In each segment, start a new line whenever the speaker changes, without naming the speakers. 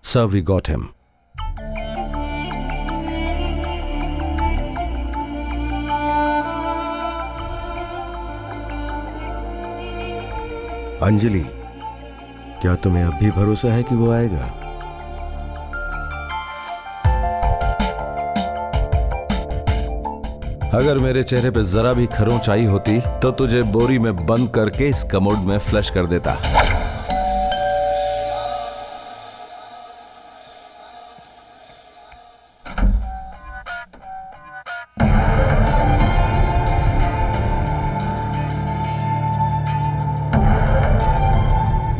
Sir, we got him.
Anjali, क्या तुम्हें अब भी भरोसा है कि वो आएगा?
अगर मेरे चेहरे पे जरा भी खरोंचाई होती तो तुझे बोरी में बंद करके इस कमोड में फ्लश कर देता।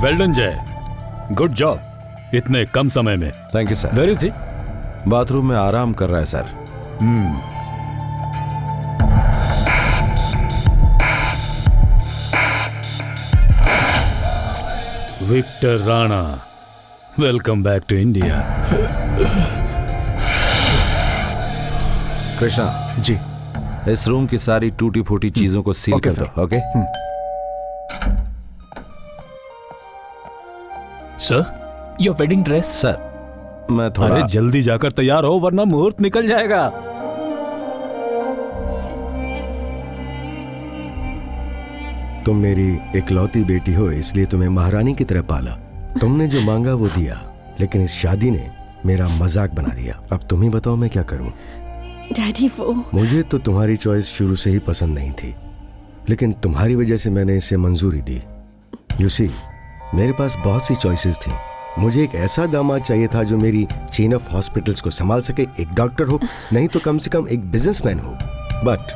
Well done Jay, good job इतने कम समय में।
Thank you sir.
वेरी थी
बाथरूम में आराम कर रहा है सर।
Victor Rana, welcome back to India.
Krishna
ji.
इस रूम की सारी टूटी फूटी चीजों को सील
ओके
कर दो। Okay
sir, your wedding dress.
Sir, मैं थोड़ा
अरे जल्दी जाकर तैयार हो वरना मुहूर्त निकल जाएगा।
तुम मेरी इकलौती बेटी हो, इसलिए तुम्हें महारानी की तरह पाला। तुमने जो मांगा वो दिया, लेकिन इस शादी ने मेरा मजाक बना दिया। अब तुम ही बताओ मैं क्या करूं?
डैडी वो
मुझे तो तुम्हारी चॉइस शुरू से ही पसंद नहीं थी, लेकिन तुम्हारी वजह से मैंने इसे मंजूरी दी। यू सी, मेरे पास बहुत सी चॉइसेस थी। मुझे एक ऐसा दामाद चाहिए था जो मेरी चेन ऑफ हॉस्पिटल्स को संभाल सके, एक डॉक्टर हो, नहीं तो कम से कम एक बिजनेसमैन हो। बट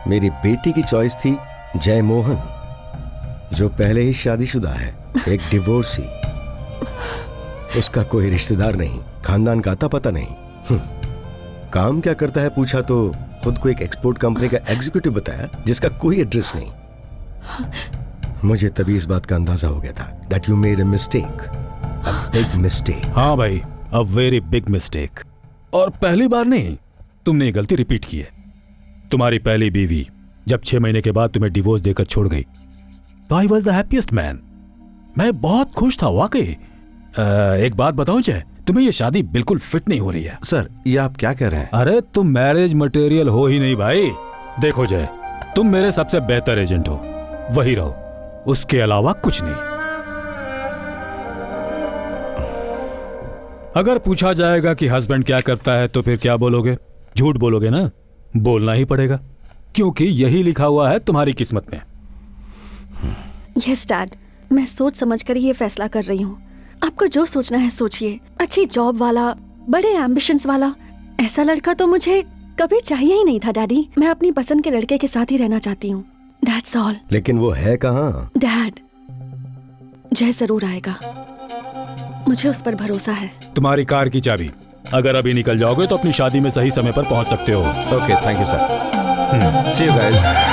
मेरी बेटी की चॉइस थी जय मोहन, जो पहले ही शादीशुदा है, एक डिवोर्सी। उसका कोई रिश्तेदार नहीं, खानदान का अता पता नहीं। काम क्या करता है पूछा तो खुद को एक एक्सपोर्ट कंपनी का एग्जीक्यूटिव बताया, जिसका कोई एड्रेस नहीं। मुझे तभी इस बात का अंदाजा हो गया था that you made a mistake, a big mistake.
हाँ भाई, अ वेरी बिग मिस्टेक। और पहली बार नहीं, तुमने ये गलती रिपीट की है। तुम्हारी पहली बीवी जब 6 महीने के बाद तुम्हें डिवोर्स देकर छोड़ गई तो I was the happiest man. मैं बहुत खुश था वाकई। एक बात बताऊं जय, तुम्हें ये शादी बिल्कुल फिट नहीं हो रही है।
सर, ये आप क्या कह रहे हैं?
अरे तुम मैरिज मटेरियल हो ही नहीं भाई। देखो जय, तुम मेरे सबसे बेहतर एजेंट हो, वही रहो, उसके अलावा कुछ नहीं। अगर पूछा जाएगा कि हस्बैंड क्या करता है तो फिर क्या बोलोगे? झूठ बोलोगे ना? बोलना ही पड़ेगा, क्योंकि यही लिखा हुआ है तुम्हारी किस्मत में।
यस डैड, मैं सोच समझ कर ये फैसला कर रही हूँ। आपको जो सोचना है सोचिए। अच्छी जॉब वाला, बड़े एम्बिशंस वाला, ऐसा लड़का तो मुझे कभी चाहिए ही नहीं था डैडी। मैं अपनी पसंद के लड़के के साथ ही रहना चाहती हूँ, दैट्स ऑल।
लेकिन वो है कहाँ?
डैड, जय जरूर आएगा, मुझे उस पर भरोसा है।
तुम्हारी कार की चाबी, अगर अभी निकल जाओगे तो अपनी शादी में सही समय पर पहुंच सकते हो।
Okay, thank you sir. See you guys.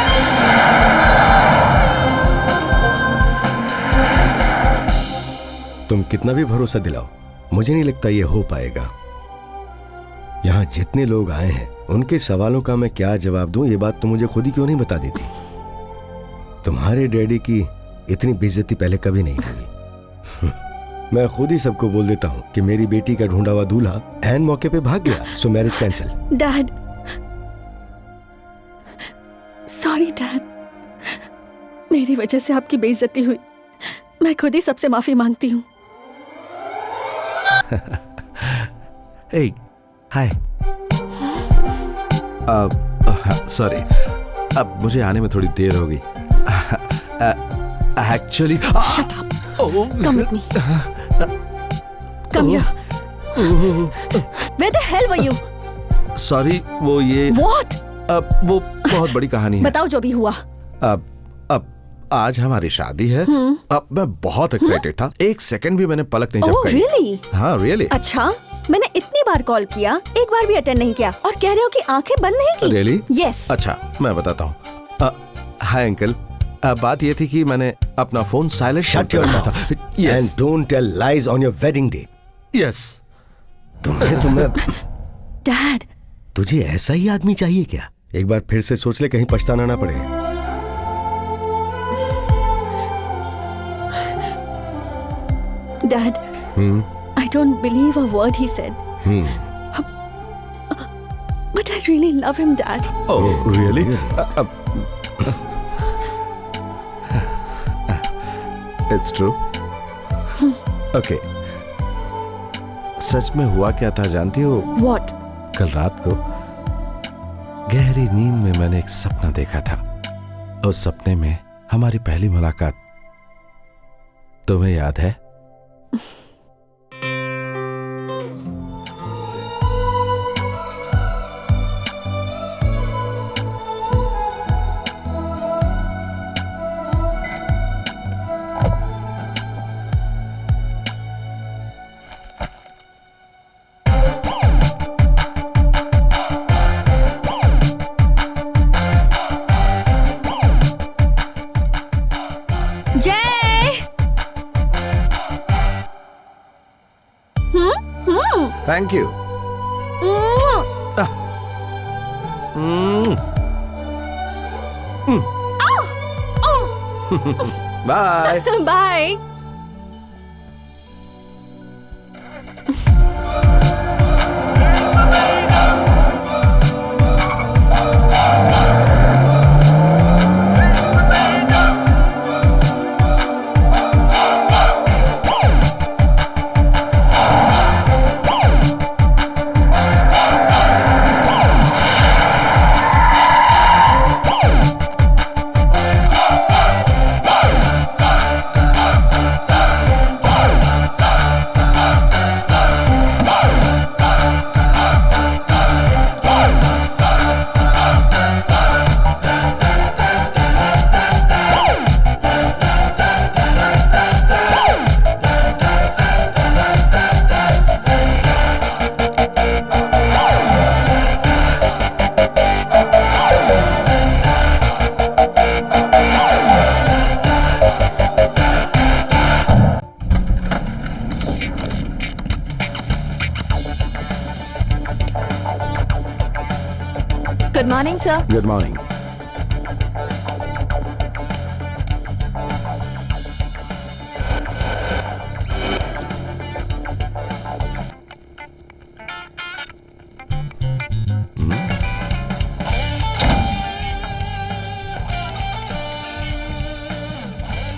तुम कितना भी भरोसा दिलाओ, मुझे नहीं लगता ये हो पाएगा। यहाँ जितने लोग आए हैं उनके सवालों का मैं क्या जवाब दूं, ये बात तो मुझे खुद ही क्यों नहीं बता देती। तुम्हारे डैडी की इतनी बेइज्जती पहले कभी नहीं हुई। मैं खुद ही सबको बोल देता हूँ कि मेरी बेटी का ढूंढा हुआ दूल्हा एन मौके पे भाग गया, सो marriage cancel.
Dad, sorry dad, मेरी वजह से आपकी बेइज्जती हुई। मैं खुद ही सबसे माफी मांगती हूँ।
Hey, हाय। सॉरी, अब मुझे आने में थोड़ी देर होगी। Actually
Shut up. Come with me. Come here. Where the hell were you?
Sorry, वो ये
What?
वो बहुत बड़ी कहानी है।
बताओ जो भी हुआ।
अब आज हमारी शादी है। अब मैं बहुत एक्साइटेड था, एक सेकंड भी मैंने पलक नहीं
Oh,
झपकाई।
really?
हाँ, रियली।
अच्छा, मैंने इतनी बार कॉल किया, एक बार भी अटेंड नहीं किया, और कह रहे हो कि आंखें बंद नहीं की?
रियली?
Yes.
अच्छा, मैं बताता हूँ। हाय अंकल, बात ये थी कि मैंने अपना फोन साइलेंट
Shut your
रखा था।
mouth
Yes.
and don't tell lies on your wedding day.
Yes.
तुम्हें
Dad,
तुझे ऐसा ही आदमी चाहिए क्या? एक बार फिर से सोच ले, कहीं पछताना ना पड़े।
Dad, I don't believe a word he said. But I really love him, Dad.
Oh, really? It's true. Okay. सच में हुआ क्या था जानती हो?
What?
कल रात को गहरी नींद में मैंने एक सपना देखा था। उस सपने में हमारी पहली मुलाकात तुम्हें याद है? Thank you. Bye.
Bye.
Good morning, sir.
Good morning.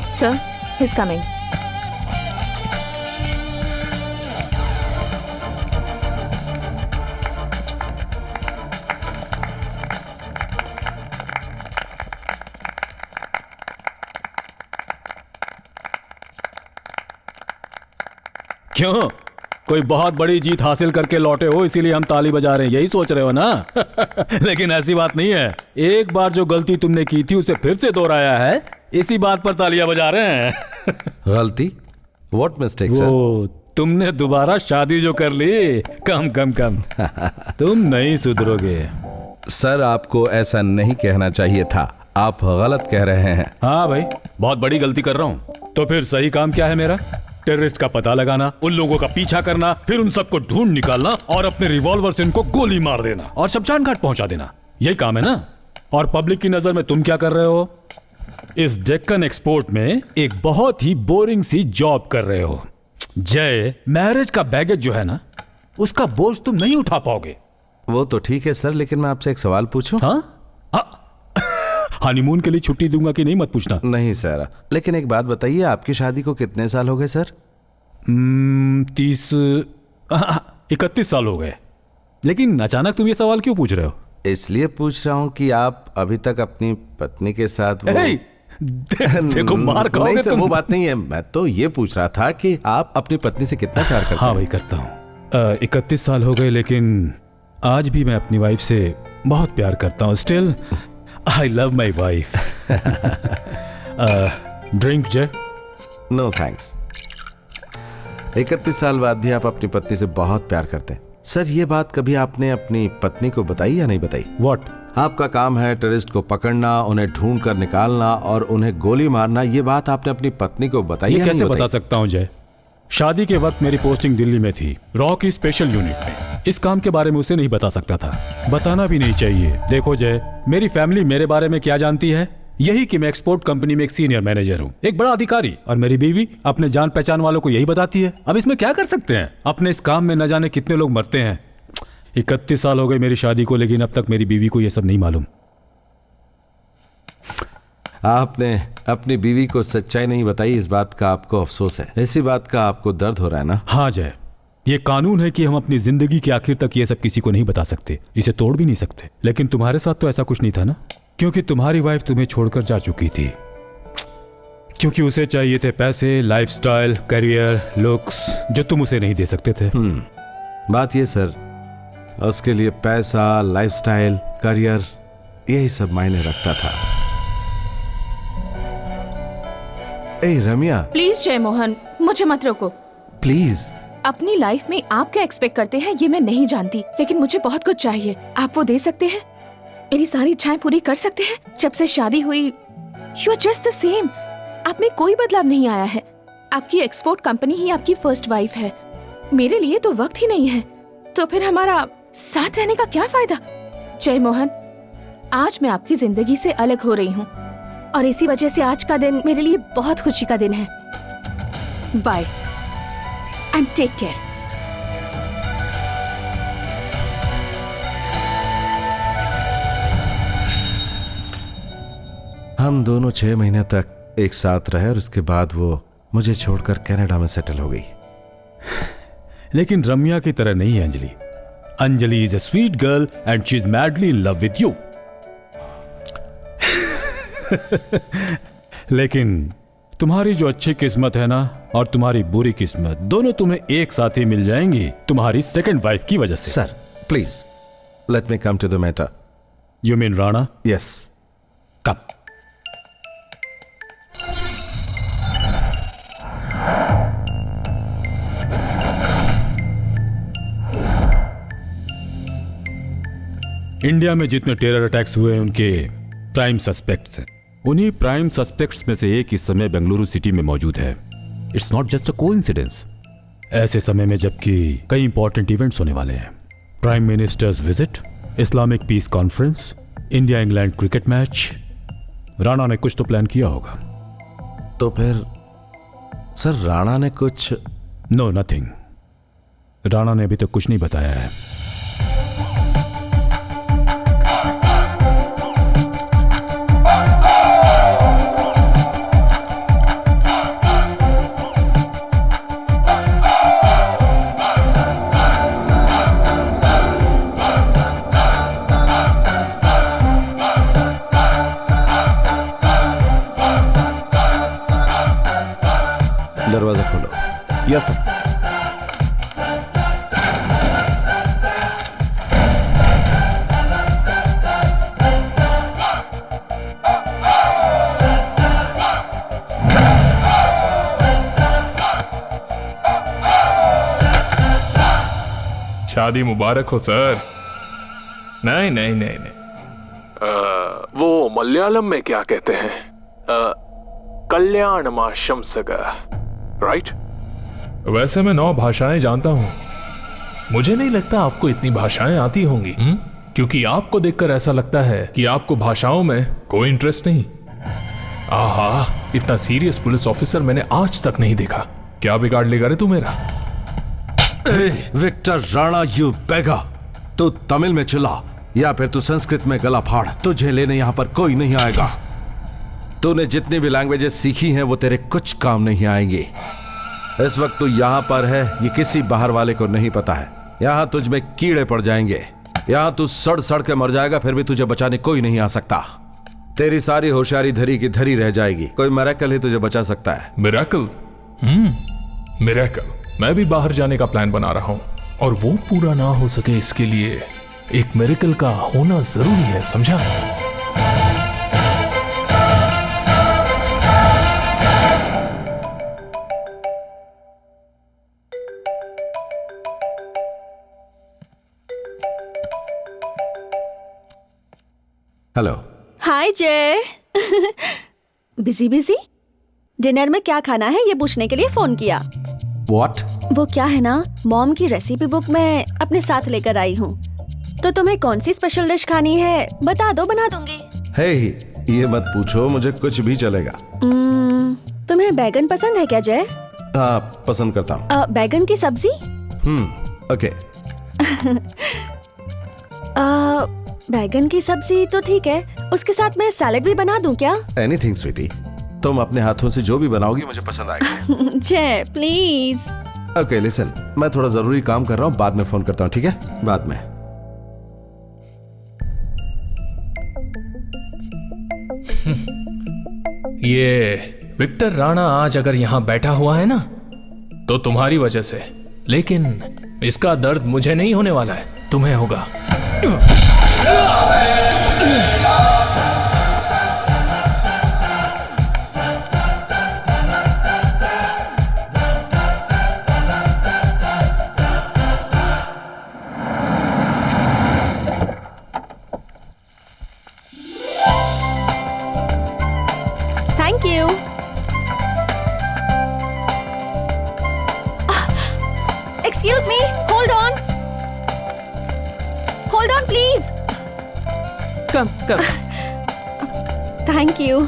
Sir, he's coming.
क्यों? कोई बहुत बड़ी जीत हासिल करके लौटे हो इसीलिए हम ताली बजा रहे हैं, यही सोच रहे हो ना? लेकिन ऐसी बात नहीं है। एक बार जो गलती तुमने की थी उसे फिर से दोहराया है, इसी बात पर तालियां बजा रहे हैं।
गलती? What mistake, sir?
वो तुमने दोबारा शादी जो कर ली, कम कम कम। तुम नहीं सुधरोगे।
सर, आपको ऐसा नहीं कहना चाहिए था, आप गलत कह रहे हैं।
हाँ भाई, बहुत बड़ी गलती कर रहा हूँ। तो फिर सही काम क्या है मेरा? टेररिस्ट का पता लगाना, उन लोगों का पीछा करना, फिर उन सबको ढूंढ निकालना और अपने रिवॉल्वर से उनको गोली मार देना और शमशान घाट पहुंचा देना, यही काम है ना? और पब्लिक की नजर में तुम क्या कर रहे हो? इस डेक्कन एक्सपोर्ट में एक बहुत ही बोरिंग सी जॉब कर रहे हो। जय, मैरिज का बैगेज जो है ना, उसका बोझ तुम नहीं उठा पाओगे।
वो तो ठीक है सर, लेकिन मैं आपसे एक सवाल पूछूं?
हाँ? हनीमून के लिए छुट्टी दूंगा कि नहीं मत पूछना।
नहीं सर, लेकिन एक बात बताइए, आपकी शादी को कितने साल हो गए सर?
31 साल हो गए। लेकिन अचानक तुम ये सवाल क्यों पूछ रहे हो?
इसलिए पूछ रहा हूँ कि आप अभी तक अपनी पत्नी के साथ
देखो मार खाओगे
नहीं सर,
तुम।
वो बात नहीं है। मैं तो ये पूछ रहा था कि आप अपनी पत्नी से कितना प्यार करते
हाँ
हैं?
भाई, करता हूँ। 31 साल हो गए, लेकिन आज भी मैं अपनी वाइफ से बहुत प्यार करता हूँ। Still I love my wife. Drink Jay?
No thanks. 31 साल बाद भी आप अपनी पत्नी से बहुत प्यार करते हैं। सर, ये बात कभी आपने अपनी पत्नी को बताई या नहीं बताई?
What?
आपका काम है टेररिस्ट को पकड़ना, उन्हें ढूंढ कर निकालना और उन्हें गोली मारना। ये बात आपने अपनी पत्नी को बताई
ये
या
कैसे
नहीं
बता
बताई?
सकता हूँ जय? शादी के वक्त मेरी पोस्टिंग दिल्ली में थी, रॉ की स्पेशल यूनिट में। इस काम के बारे में उसे नहीं बता सकता था, बताना भी नहीं चाहिए। देखो जय, मेरी फैमिली मेरे बारे में क्या जानती है, यही कि मैं एक्सपोर्ट कंपनी में एक सीनियर मैनेजर हूँ, एक बड़ा अधिकारी, और मेरी बीवी अपने जान पहचान वालों को यही बताती है। अब इसमें क्या कर सकते हैं? अपने इस काम में न जाने कितने लोग मरते हैं। 31 साल हो गए मेरी शादी को, लेकिन अब तक मेरी बीवी को यह सब नहीं मालूम।
आपने अपनी बीवी को सच्चाई नहीं बताई, इस बात का आपको अफसोस है, इसी बात का आपको दर्द हो रहा है ना?
हाँ जय, ये कानून है कि हम अपनी जिंदगी के आखिर तक ये सब किसी को नहीं बता सकते, इसे तोड़ भी नहीं सकते। लेकिन तुम्हारे साथ तो ऐसा कुछ नहीं था ना, क्योंकि तुम्हारी वाइफ तुम्हें छोड़कर जा चुकी थी, क्योंकि उसे चाहिए थे पैसे, लाइफस्टाइल, करियर, लुक्स, जो तुम उसे नहीं दे सकते थे।
बात ये सर, उसके लिए पैसा, लाइफस्टाइल, करियर, यही सब मायने रखता था। ए रम्या,
प्लीज जय मोहन, मुझे मत रोको।
प्लीज।
अपनी लाइफ में आप क्या एक्सपेक्ट करते हैं ये मैं नहीं जानती, लेकिन मुझे बहुत कुछ चाहिए। आप वो दे सकते हैं? मेरी सारी इच्छाएं पूरी कर सकते हैं? जब से शादी हुई you are just the same. आप में कोई बदलाव नहीं आया है। आपकी एक्सपोर्ट कंपनी ही आपकी फर्स्ट वाइफ है। मेरे लिए तो वक्त ही नहीं है, तो फिर हमारा साथ रहने का क्या फायदा? जय मोहन, आज मैं आपकी जिंदगी से अलग हो रही हूँ
और इसी वजह से आज का दिन मेरे लिए बहुत खुशी का दिन है।
Bye
and take care.
हम दोनों 6 महीने तक एक साथ रहे और उसके बाद वो मुझे छोड़कर कनाडा में सेटल हो गई।
लेकिन रम्या की तरह नहीं है Anjali. Anjali is a sweet girl and she is madly in love with you. लेकिन तुम्हारी जो अच्छी किस्मत है ना, और तुम्हारी बुरी किस्मत, दोनों तुम्हें एक साथ ही मिल जाएंगी तुम्हारी सेकंड वाइफ की वजह से।
Sir please let me come to the matter.
You mean Rana?
Yes.
Come. India में जितने टेरर अटैक्स हुए हैं उनके प्राइम सस्पेक्ट्स हैं। उन्हीं प्राइम सस्पेक्ट्स में से एक इस समय बेंगलुरु सिटी में मौजूद है। It's not just a coincidence. ऐसे समय में जबकि कई इंपॉर्टेंट इवेंट्स होने वाले हैं, prime minister's visit, Islamic peace conference, India England cricket match, Rana ने कुछ तो प्लान किया होगा।
तो फिर सर राणा ने कुछ?
No nothing. राणा ने अभी तक कुछ नहीं बताया है।
दरवाजा खोलो।
Yes sir.
शादी मुबारक हो सर। नहीं नहीं नहीं नहीं, वो मलयालम में क्या कहते हैं, कल्याण माशम सगा, राइट? वैसे मैं 9 भाषाएं जानता हूं। मुझे नहीं लगता आपको इतनी भाषाएं आती होंगी, क्योंकि आपको देखकर ऐसा लगता है कि आपको भाषाओं में कोई इंटरेस्ट नहीं। आहा, इतना सीरियस पुलिस ऑफिसर मैंने आज तक नहीं देखा। क्या बिगाड़ लेगा रे तू मेरा?
विक्टर राणा, यू बेगा, तू तमिल में चिल्ला या फिर तू संस्कृत में गला फाड़, तुझे लेने यहां पर कोई नहीं आएगा। तूने जितनी भी लैंग्वेजेस सीखी हैं वो तेरे कुछ काम नहीं आएंगी। इस वक्त तू यहां पर है, ये किसी बाहर वाले को नहीं पता है। यहां तुझ में कीड़े पड़ जाएंगे, यहां तू सड़ सड़ के मर जाएगा, फिर भी तुझे बचाने कोई नहीं आ सकता। तेरी सारी होशियारी धरी की धरी रह जाएगी। कोई मिरेकल ही तुझे बचा सकता है।
मिरेकल? मिरेकल? मैं भी बाहर जाने का प्लान बना रहा हूं, और वो पूरा ना हो सके इसके लिए एक मिरेकल का होना जरूरी है, समझा?
हेलो।
हाय जय। Busy busy? डिनर में क्या खाना है ये पूछने के लिए फोन किया।
व्हाट?
वो क्या है ना, मॉम की रेसिपी बुक मैं अपने साथ लेकर आई हूँ, तो तुम्हें कौन सी स्पेशल डिश खानी है बता दो, बना दूंगी।
हे, ये मत पूछो, मुझे कुछ भी चलेगा।
तुम्हें बैगन पसंद है क्या जय?
हाँ, पसंद करता हूँ।
बैगन की सब्जी?
ओके।
बैगन की सब्जी तो ठीक है, उसके साथ मैं सैलेड भी बना दूं क्या?
एनीथिंग स्वीटी, तुम अपने हाथों से जो भी बनाओगी मुझे पसंद आएगा।
जय प्लीज।
ओके लिसन, मैं थोड़ा जरूरी काम कर रहा हूँ, बाद में फोन करता हूँ, ठीक है? बाद में।
ये विक्टर राणा आज अगर यहाँ बैठा हुआ है ना, तो तुम्हारी वजह से। लेकिन इसका दर्द मुझे नहीं होने वाला है, तुम्हें होगा।
Thank you. Excuse me, hold on please.
Come come.
Thank you.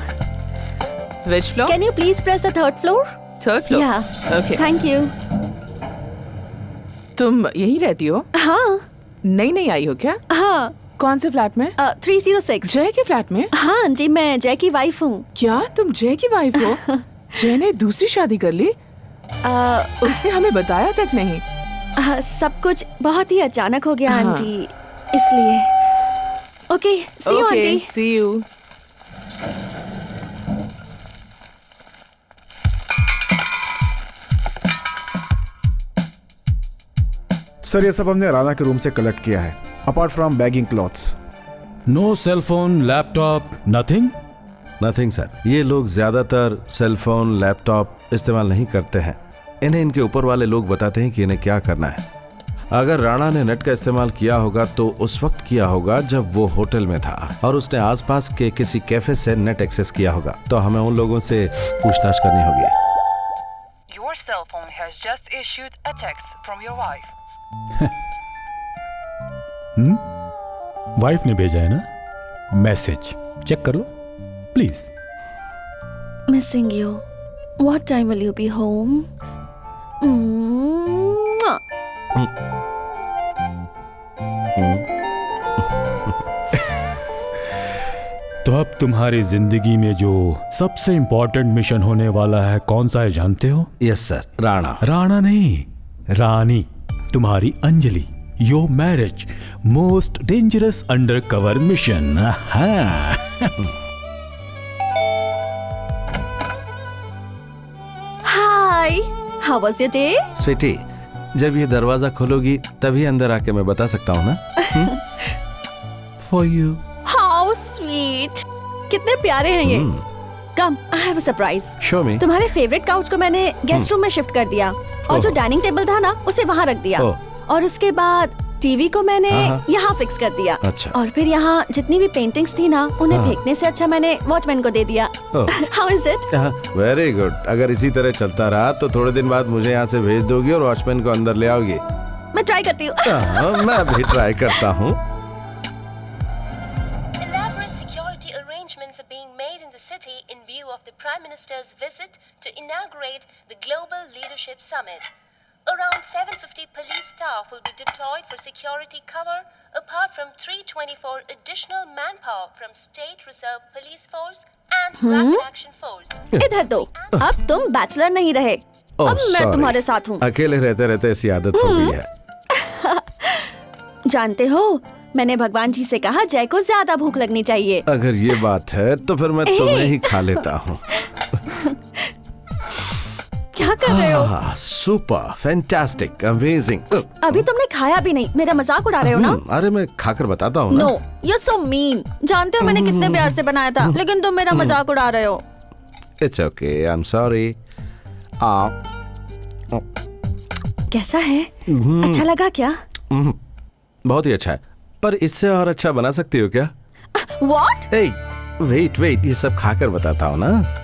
Which floor?
Can you please press the third floor?
Third floor?
या
Okay.
Thank you.
तुम यहीं रहती हो?
हाँ
नई आई हो क्या?
हाँ।
कौन से फ्लैट में?
306।
जय के फ्लैट में?
हाँ जी, मैं जय की वाइफ हूँ।
क्या तुम जय की वाइफ हो? जय ने दूसरी शादी कर ली? उसने हमें बताया तक नहीं।
सब कुछ बहुत ही अचानक हो गया
हाँ।
आंटी, इसलिए। Okay, see you aunty.
See you.
Sir ये सब हमने राणा के रूम से कलेक्ट किया है, apart from bagging clothes.
No cell phone, laptop, nothing.
Nothing sir, ये लोग ज्यादातर सेल फोन, लैपटॉप इस्तेमाल नहीं करते हैं। इन्हें इनके ऊपर वाले लोग बताते हैं कि इन्हें क्या करना है। अगर राणा ने नेट का इस्तेमाल किया होगा तो उस वक्त किया होगा जब वो होटल में था और उसने आसपास के किसी कैफे से नेट एक्सेस किया होगा। तो हमें उन लोगों से पूछताछ करनी होगी।
Your cell phone has just issued a text from your wife.
Wife ने भेजा है ना मैसेज, चेक कर लो please.
Missing you. What time will you be home?
तो अब तुम्हारी जिंदगी में जो सबसे इंपॉर्टेंट मिशन होने वाला है कौन सा है जानते हो?
Yes sir, Rana.
राणा नहीं, रानी, तुम्हारी Anjali. Your marriage, most dangerous undercover mission.
Hi, how was your day?
Sweetie, जब ये दरवाजा खोलोगी तभी अंदर आके मैं बता सकता हूँ ना। For you.
हाउ स्वीट, कितने प्यारे हैं ये। Come, I have a surprise.
Show me.
तुम्हारे फेवरेट काउच को मैंने गेस्ट रूम में शिफ्ट कर दिया और जो डाइनिंग टेबल था ना उसे वहाँ रख दिया। और उसके बाद टीवी को मैंने यहाँ फिक्स कर दिया।
अच्छा।
और फिर यहाँ जितनी भी पेंटिंग्स थी ना उन्हें फेंकने से अच्छा मैंने वॉचमैन को दे दिया। How is it?
Very good. अगर इसी तरह चलता रहा तो थोड़े दिन बाद मुझे यहाँ से भेज दोगी और वॉचमैन को अंदर ले आओगी।
मैं ट्राई करती हूँ।
मैं भी ट्राई करता हूँ।
Elaborate security arrangements are being made in the city in view of the Prime Minister's visit to inaugurate the Global Leadership Summit. Around 750 police staff will be deployed for security cover, apart from 324 additional manpower from State Reserve Police Force and Rapid Action Force.
इधर दो, अब तुम bachelor नहीं रहे, अब मैं तुम्हारे साथ हूँ।
अकेले रहते रहते ऐसी आदत हो गई है।
जानते हो, मैंने भगवान जी से कहा जय को ज्यादा भूख लगनी चाहिए।
अगर ये बात है तो फिर मैं तुम्हें ही खा लेता हूँ।
क्या कर रहे हो?
Super, fantastic, amazing.
अभी तुमने खाया भी नहीं, मेरा मजाक उड़ा रहे हो ना?
अरे मैं खाकर बताता हूँ ना।
No, you so mean. जानते हो मैंने कितने प्यार से बनाया था, लेकिन तुम मेरा मजाक उड़ा रहे हो।
It's okay, I am sorry.
कैसा है? अच्छा लगा क्या?
बहुत ही अच्छा है, पर इससे और अच्छा बना सकती हो क्या?
What?
वेट, ये सब खाकर बताता हूँ ना।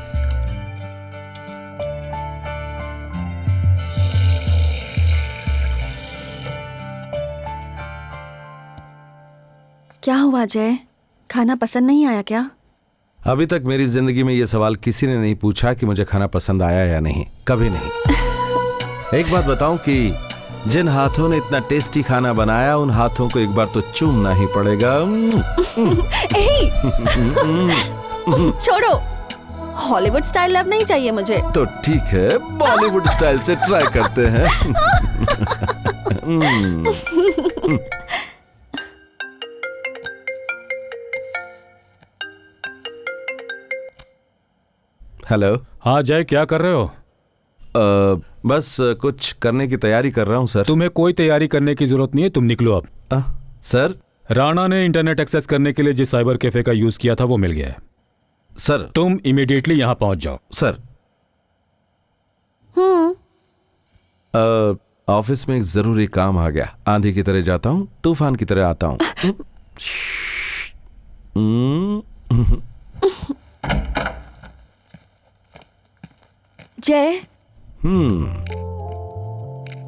क्या हुआ जय? खाना पसंद नहीं आया क्या?
अभी तक मेरी जिंदगी में ये सवाल किसी ने नहीं पूछा कि मुझे खाना पसंद आया या नहीं, कभी नहीं। एक बात बताऊं कि जिन हाथों ने इतना टेस्टी खाना बनाया उन हाथों को एक बार तो चूमना ही पड़ेगा।
छोड़ो, हॉलीवुड स्टाइल लव नहीं चाहिए मुझे।
तो ठीक है, बॉलीवुड स्टाइल से ट्राई करते हैं। हेलो।
हाँ जय, क्या कर रहे हो?
बस कुछ करने की तैयारी कर रहा हूँ सर।
तुम्हें कोई तैयारी करने की जरूरत नहीं है, तुम निकलो अब।
सर,
राणा ने इंटरनेट एक्सेस करने के लिए जिस साइबर कैफे का यूज किया था वो मिल गया है।
सर
तुम इमीडिएटली यहाँ पहुंच जाओ।
सर, ऑफिस में एक जरूरी काम आ गया। आंधी की तरह जाता हूँ, तूफान की तरह आता हूँ।
जय,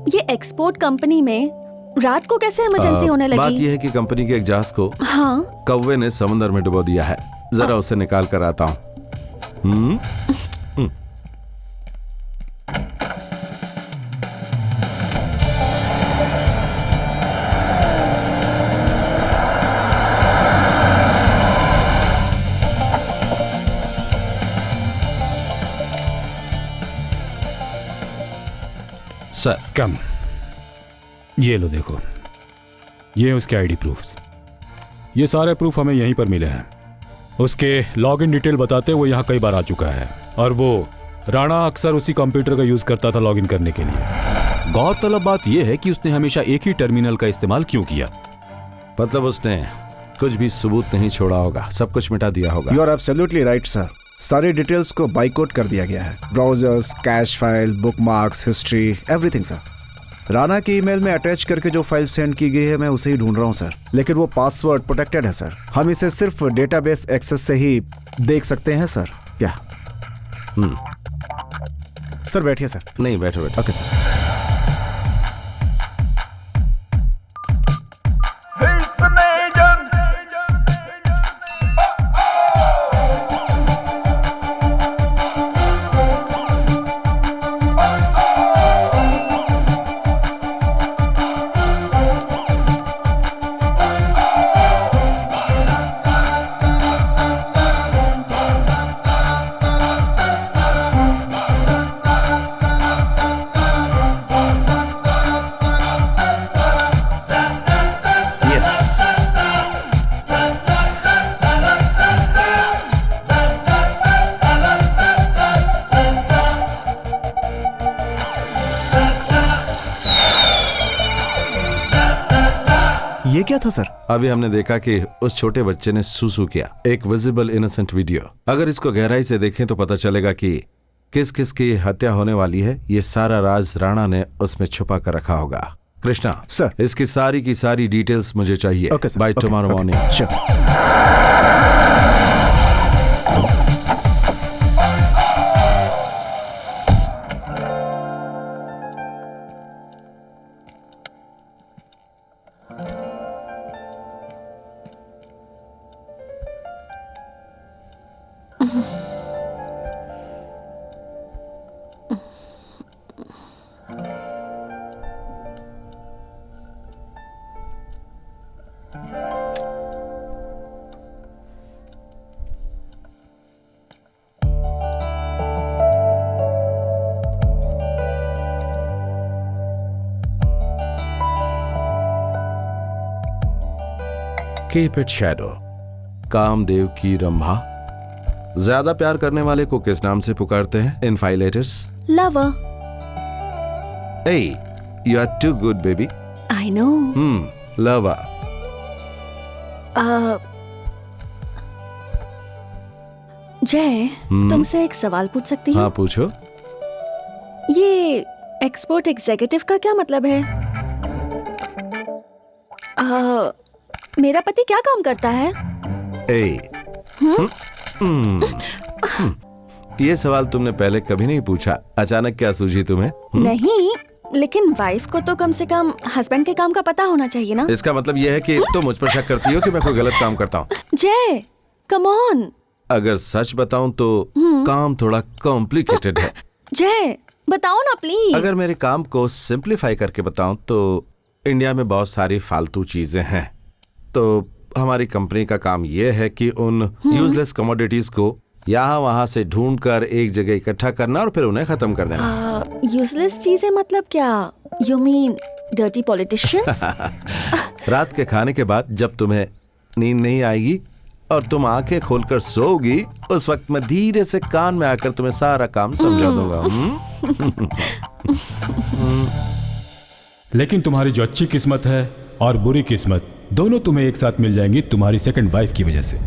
ये एक्सपोर्ट कंपनी में रात को कैसे इमरजेंसी होने लगी?
बात यह है कि कंपनी के एक जहाज को
हाँ,
कौवे ने समुद्र में डुबो दिया है। जरा उसे निकाल कर आता हूँ। सर,
कम, ये लो देखो, ये उसके आईडी प्रूफ्स। ये सारे प्रूफ हमें यहीं पर मिले हैं। उसके लॉगिन डिटेल बताते वो यहाँ कई बार आ चुका है और वो राणा अक्सर उसी कंप्यूटर का यूज करता था लॉगिन करने के लिए। गौरतलब बात यह है कि उसने हमेशा एक ही टर्मिनल का इस्तेमाल क्यों किया?
मतलब उसने कुछ भी सबूत नहीं छोड़ा होगा, सब कुछ मिटा दिया होगा।
You are absolutely right sir. सारी डिटेल्स को बाइकआउट कर दिया गया है। Browsers, cache file, bookmarks, history, everything sir. Rana की ईमेल में अटैच करके जो फाइल सेंड की गई है मैं उसे ही ढूंढ रहा हूं सर, लेकिन वो पासवर्ड प्रोटेक्टेड है सर। हम इसे सिर्फ डेटाबेस एक्सेस से ही देख सकते हैं सर। क्या? सर बैठिए सर।
नहीं, बैठो बैठो।
Okay sir. ये क्या था सर?
अभी हमने देखा कि उस छोटे बच्चे ने सुसु किया। एक विजिबल इनोसेंट वीडियो। अगर इसको गहराई से देखें तो पता चलेगा कि किस किस की हत्या होने वाली है। ये सारा राज राणा ने उसमें छुपा कर रखा होगा। कृष्णा
सर,
इसकी सारी की सारी डिटेल्स मुझे चाहिए by tomorrow morning. Keep it shadow. Kamadev की रंभा। ज्यादा प्यार करने वाले को किस नाम से पुकारते हैं इन 5 letters?
Lover.
Hey, you are too good, baby.
I know.
Lover.
जय, तुमसे एक सवाल पूछ सकती हूँ?
हाँ पूछो।
ये एक्सपोर्ट एग्जीक्यूटिव का क्या मतलब है? मेरा पति क्या काम करता है?
ये सवाल तुमने पहले कभी नहीं पूछा, अचानक क्या सूझी तुम्हें?
नहीं, लेकिन वाइफ को तो कम से कम हस्बैंड के काम का पता होना चाहिए ना।
इसका मतलब यह है कि तुम मुझ पर शक करती हो कि मैं कोई गलत काम करता हूँ।
जय, कम ऑन,
अगर सच बताऊं तो काम थोड़ा कॉम्प्लिकेटेड है।
जय बताओ ना प्लीज।
अगर मेरे काम को सिंप्लीफाई करके बताऊं तो इंडिया में बहुत सारी फालतू चीजें हैं। तो हमारी कंपनी का काम यह है कि उन यूजलेस कमोडिटीज को यहाँ वहां से ढूंढकर एक जगह इकट्ठा करना और फिर उन्हें खत्म कर देना।
यूजलेस चीजें मतलब क्या? You mean dirty politicians?
रात के खाने के बाद जब तुम्हें नींद नहीं आएगी और तुम आंखें खोलकर सोओगी, उस वक्त मैं धीरे से कान में आकर तुम्हें सारा काम समझा दूंगा।
लेकिन तुम्हारी जो अच्छी किस्मत है और बुरी किस्मत दोनों तुम्हें एक साथ मिल जाएंगी तुम्हारी सेकंड वाइफ की वजह से।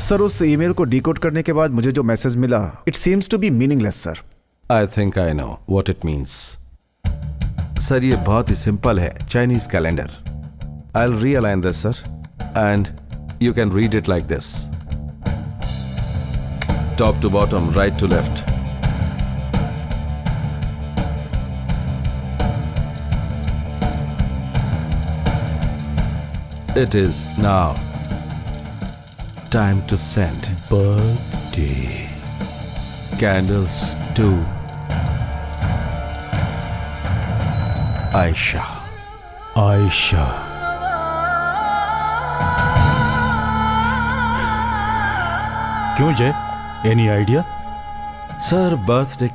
सर उस ईमेल को डिकोड करने के बाद मुझे जो मैसेज मिला, it seems to be meaningless sir.
I think I know what it means. Sir ये बहुत ही सिंपल है, Chinese calendar. I will realign this sir and you can read it like this, top to bottom, right to left. It is now time to send birthday candles to Aisha.
Ayesha. क्यों जय, any idea?
Sir birthday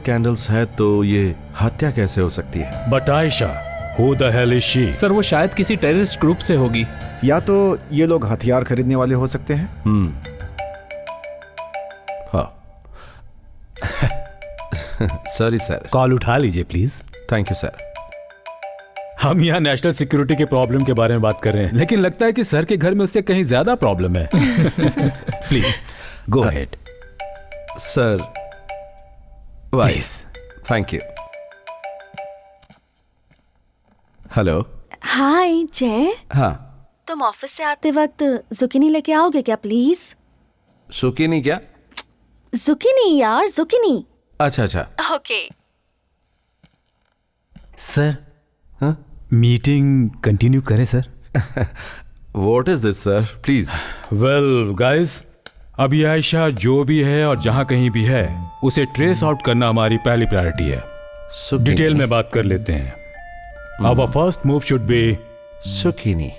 candles है तो ये हत्या कैसे हो सकती है?
But Ayesha, who the hell is she?
Sir वो शायद किसी टेररिस्ट ग्रुप से होगी।
या तो ये लोग हथियार खरीदने वाले हो सकते हैं।
हाँ। Sorry sir.
कॉल उठा लीजिए प्लीज।
Thank you sir.
हम यहाँ नेशनल सिक्योरिटी के प्रॉब्लम के बारे में बात कर रहे हैं, लेकिन लगता है कि सर के घर में उससे कहीं ज्यादा प्रॉब्लम है। Please go ahead.
सर वाइस, thank you. Hello.
Hi Jay.
हाँ।
तुम ऑफिस से आते वक्त जुकीनी लेके आओगे क्या प्लीज?
सुकीनी क्या?
जुकीनी यार, जुकीनी।
अच्छा अच्छा।
ओके।
सर मीटिंग कंटिन्यू करें sir?
What is this sir, please.
Well guys, अभी आयशा जो भी है और जहां कहीं भी है उसे ट्रेस आउट करना हमारी पहली प्रायोरिटी है। डिटेल में बात कर लेते हैं। Our first move should be
Sukini.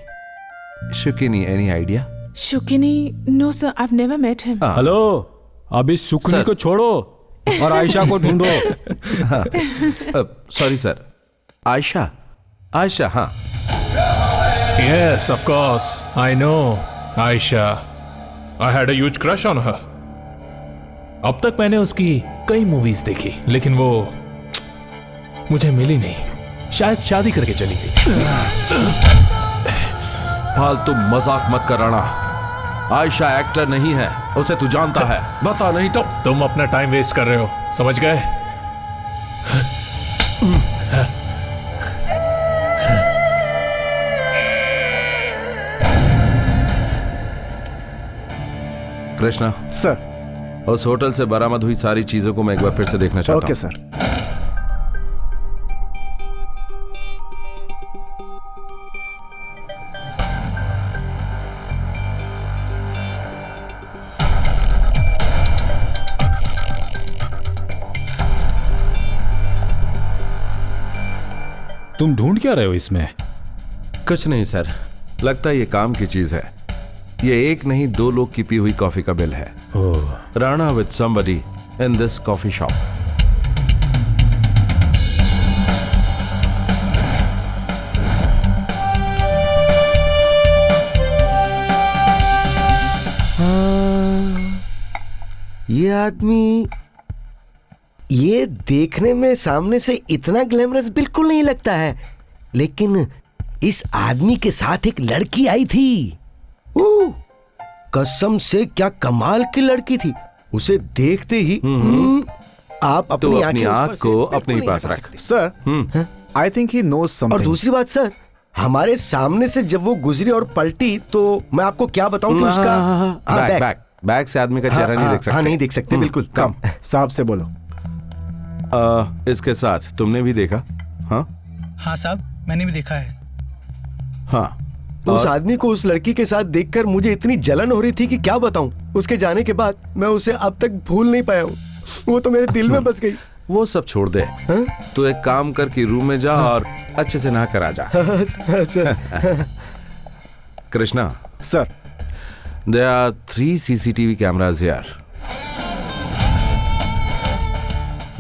Any idea?
Shukini? No sir, I've never met him.
Hello, अभी सुकनी को छोड़ो और आयशा को ढूंढो।
सॉरी सर, आयशा, हाँ।
Yes, of course. I know Aisha. I had a huge crush on her. अब तक मैंने उसकी कई मूवीज देखी, लेकिन वो मुझे मिली नहीं। शायद शादी करके चली गई।
फालतू मजाक मत कराना। आयशा एक्टर नहीं है, उसे तू जानता है। बता नहीं तो।
तुम अपना टाइम वेस्ट कर रहे हो, समझ गए?
कृष्णा
सर,
उस होटल से बरामद हुई सारी चीजों को मैं एक बार फिर से देखना चाहता हूं।
Okay sir.
तुम ढूंढ क्या रहे हो इसमें?
कुछ नहीं सर, लगता है ये काम की चीज है। ये एक नहीं 2 लोग की पी हुई कॉफी का बिल है। Rana with somebody in this coffee shop.
ये आदमी ये देखने में सामने से इतना ग्लैमरस बिल्कुल नहीं लगता है, लेकिन इस आदमी के साथ एक लड़की आई थी। कसम से क्या कमाल की लड़की थी। उसे देखते ही आप
तू
अपनी
अपनी
आंखें उस
आंख
पर
को
से
अपने ही
बिल्कुल
पास
नहीं
रख।
लगा सकते।
Sir I think he knows
और
समथिंग।
दूसरी बात सर, हमारे सामने से जब वो गुजरी और पलटी तो मैं आपको क्या बताऊं कि उसका
बैग बैग बैग से आदमी का चेहरा नहीं देख सकते।
हाँ नहीं देख सकते बिल्कुल।
कम साहब से बोलो।
इसके साथ तुमने भी देखा? हाँ
हाँ साहब, मैंने भी देखा है।
हाँ।
उस आदमी को उस लड़की के साथ देखकर मुझे इतनी जलन हो रही थी कि क्या बताऊं। उसके जाने के बाद मैं उसे अब तक भूल नहीं पाया हूँ। वो तो मेरे दिल में बस गई।
वो सब छोड़ दे। तू एक काम कर कि रूम में जा और अच्छे से नहा कर आ जा। Krishna
sir,
there are 3 CCTV cameras here.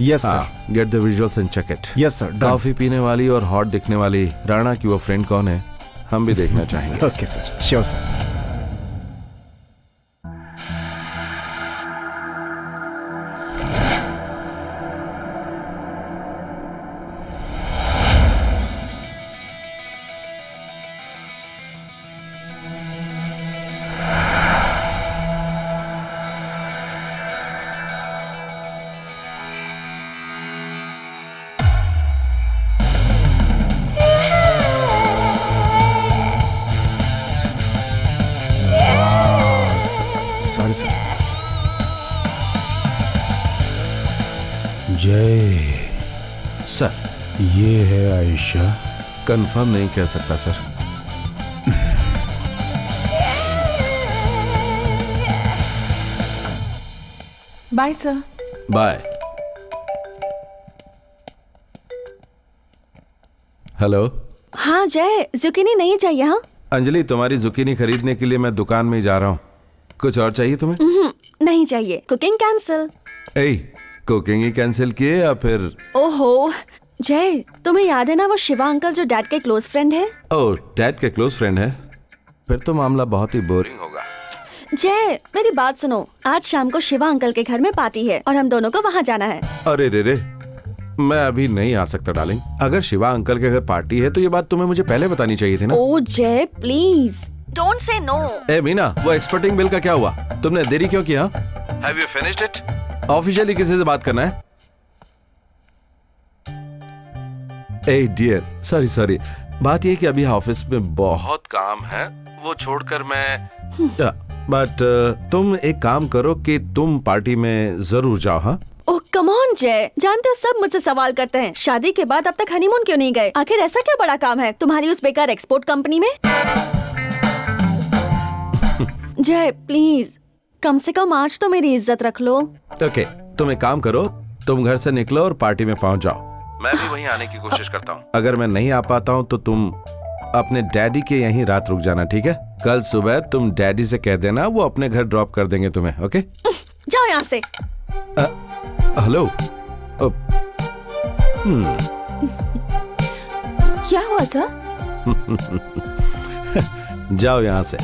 Yes sir.
Get the visuals and check it.
Yes sir.
Coffee पीने वाली और हॉट दिखने वाली राणा की वो फ्रेंड कौन है, हम भी देखना चाहेंगे।
Okay sir, sure sir. Sorry sir.
Jay
sir
ये है आयशा।
कंफर्म नहीं कह सकता sir.
Bye sir.
Bye. Hello
हाँ जय, जुकीनी नहीं चाहिए? हाँ
अंजलि, तुम्हारी जुकीनी खरीदने के लिए मैं दुकान में ही जा रहा हूँ। कुछ और चाहिए तुम्हें?
नहीं चाहिए। Cooking cancel.
ए, कुकिंग ही कैंसिल किए या फिर?
ओहो जय, तुम्हें याद है ना वो शिवा अंकल जो डैड के क्लोज फ्रेंड है?
ओह, डैड के क्लोज फ्रेंड है? फिर तो मामला बहुत ही बोरिंग होगा।
जय मेरी बात सुनो, आज शाम को शिवा अंकल के घर में पार्टी है और हम दोनों को वहाँ जाना है।
अरे रे, मैं अभी नहीं आ सकता डार्लिंग। अगर शिवा अंकल के घर पार्टी है तो ये बात तुम्हें मुझे पहले बतानी चाहिए थी ना।
ओ जय प्लीज डोंट से नो।
ए मीना, वो एक्सपर्टिंग बिल का क्या हुआ? तुमने देरी क्यों किया? Have you finished it? Officially किसी से बात करना है? ए डियर, सॉरी, बात ये कि अभी ऑफिस में बहुत काम है, वो छोड़कर मैं बट तुम एक काम करो कि तुम पार्टी में जरूर जाओ। हाँ
ओह कम ऑन जय, जानते हो सब मुझसे सवाल करते हैं, शादी के बाद अब तक हनीमून क्यों नहीं गए? आखिर ऐसा क्या बड़ा काम है तुम्हारी उस बेकार एक्सपोर्ट कंपनी में? जय प्लीज, कम से कम आज तो मेरी इज्जत रख लो।
ओके, तुम एक काम करो, तुम घर से निकलो और पार्टी में पहुंच जाओ। मैं भी वहीं आने की कोशिश करता हूँ। अगर मैं नहीं आ पाता हूँ तो तुम अपने डैडी के यहीं रात रुक जाना, ठीक है? कल सुबह तुम डैडी से कह देना, वो अपने घर ड्रॉप कर देंगे तुम्हें। ओके
जाओ यहाँ से।
हेलो।
क्या हुआ सर?
जाओ यहाँ से।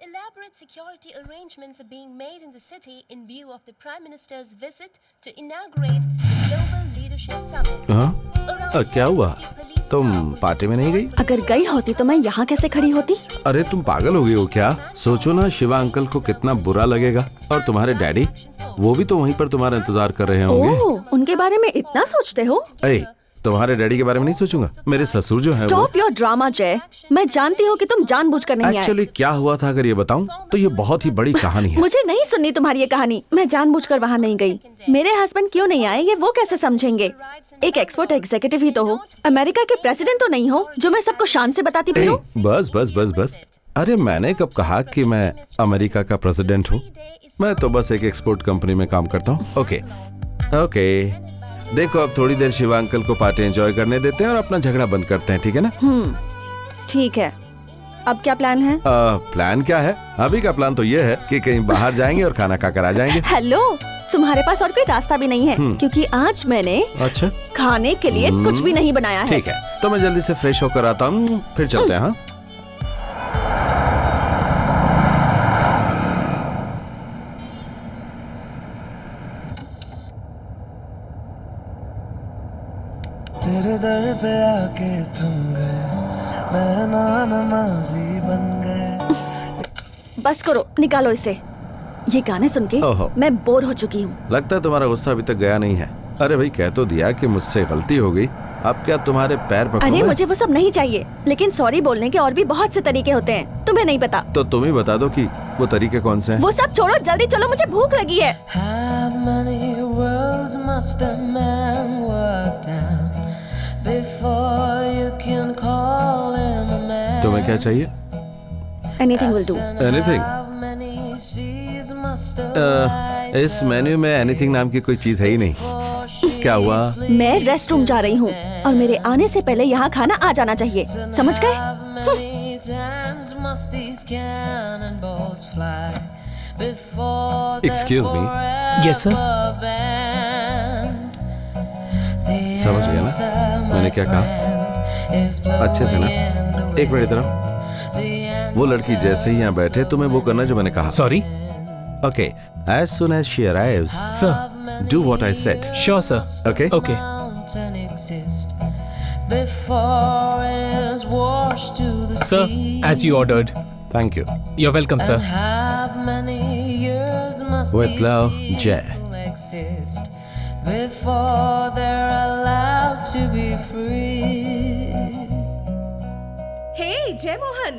Elaborate security arrangements are being made in the city in view of the Prime Minister's visit to inaugurate the Global Leadership Summit.
हाँ? क्या हुआ? तुम पार्टी में नहीं गई?
अगर गई होती तो मैं यहाँ कैसे खड़ी होती?
अरे तुम पागल हो गई हो क्या? सोचो ना, शिवा अंकल को कितना बुरा लगेगा। और तुम्हारे डैडी, वो भी तो वहीं पर तुम्हारा इंतजार कर रहे होंगे।
ओह, उनके बारे में इतना सोचते हो?
ए, तुम्हारे डैडी के बारे में नहीं सोचूंगा। मेरे ससुर जो है
स्टॉप योर ड्रामा जय, मैं जानती हूँ कि तुम जानबूझकर नहीं आए।
एक्चुअली क्या हुआ था अगर ये बताऊं तो ये बहुत ही बड़ी कहानी है।
मुझे नहीं सुननी तुम्हारी ये कहानी। मैं जानबूझकर वहाँ नहीं गई। मेरे हस्बैंड क्यों नहीं आए ये वो कैसे समझेंगे? एक एक्सपोर्ट एग्जीक्यूटिव ही तो हो, अमेरिका के प्रेसिडेंट तो नहीं हो जो मैं सबको शान से बताती फिरूं।
बस बस बस बस। अरे मैंने कब कहा कि मैं अमेरिका का प्रेसिडेंट हूँ? मैं तो बस एक एक्सपोर्ट कंपनी में काम करता हूँ। ओके ओके, देखो अब थोड़ी देर शिवा अंकल को पार्टी एंजॉय करने देते हैं और अपना झगड़ा बंद करते हैं, ठीक है ना?
ठीक है, अब क्या प्लान है?
प्लान क्या है? अभी का प्लान तो ये है कि कहीं बाहर जाएंगे और खाना खाकर आ जाएंगे।
हेलो, तुम्हारे पास और कोई रास्ता भी नहीं है क्योंकि आज मैंने
अच्छा
खाने के लिए कुछ भी नहीं बनाया है।
ठीक है, तो मैं जल्दी से फ्रेश होकर आता हूँ, फिर चलते हैं। हाँ
तेरे दर पे आके थम गए, मैं नमाजी बन गए।
बस करो, निकालो इसे। ये गाने सुन के
ओहो।
मैं बोर हो चुकी हूँ।
लगता है तुम्हारा गुस्सा अभी तक गया नहीं है। अरे भाई, कह तो दिया कि मुझसे गलती हो गई, अब क्या तुम्हारे पैर पकड़ो?
अरे मुझे वो सब नहीं चाहिए, लेकिन सॉरी बोलने के और भी बहुत से तरीके होते हैं, तुम्हें नहीं पता।
तो तुम ही बता दो कि वो तरीके कौन से हैं?
वो सब छोड़ो, जल्दी चलो, मुझे भूख लगी है।
How many roads must a man walk down before you can call him a man?
तुम्हें क्या चाहिए?
Anything will do.
Anything?
How many seas must a
इस मेन्यू में एनीथिंग नाम की कोई चीज है ही नहीं। क्या हुआ?
मैं रेस्ट रूम जा रही हूँ और मेरे आने से पहले यहाँ खाना आ जाना चाहिए, समझ गए?
times must these cannonballs fly before
Excuse me?
Yes, sir.
समझ गया ना मैंने क्या कहा? अच्छे से ना, एक मिनट इधर आओ। वो लड़की जैसे ही यहाँ बैठे तुम्हें वो करना जो मैंने कहा।
Sorry?
Okay, as soon as she arrives,
Sir.
do what I said.
Sure, sir.
Okay?
Okay.
mountain exist before it is washed to the
Sir,
sea.
as you ordered.
Thank you.
You're welcome, sir.
How many years must
With
these
love,
people
Jay.
exist before they're allowed to be free?
Hey Jay Mohan,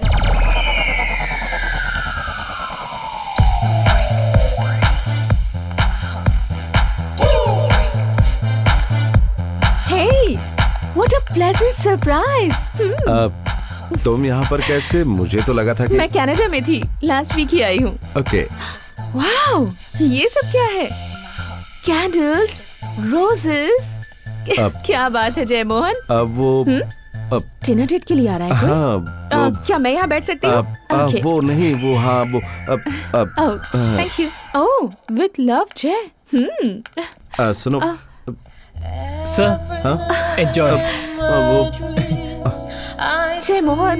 hey what a pleasant surprise.
तुम यहाँ पर कैसे? मुझे तो लगा था कि
मैं कनाडा में थी, लास्ट वीक ही आई हूँ।
ओके।
वाओ, ये सब क्या है? Candles, roses. क्या बात है जय मोहन।
अब वो
डिनर डेट के लिए आ रहा है कोई?
हाँ
क्या मैं यहाँ बैठ सकती हूँ? Okay.
वो नहीं, वो हाँ वो
Oh, thank you. Oh, with love, Jay.
सुनो
Sir, enjoy.
जय मोहन,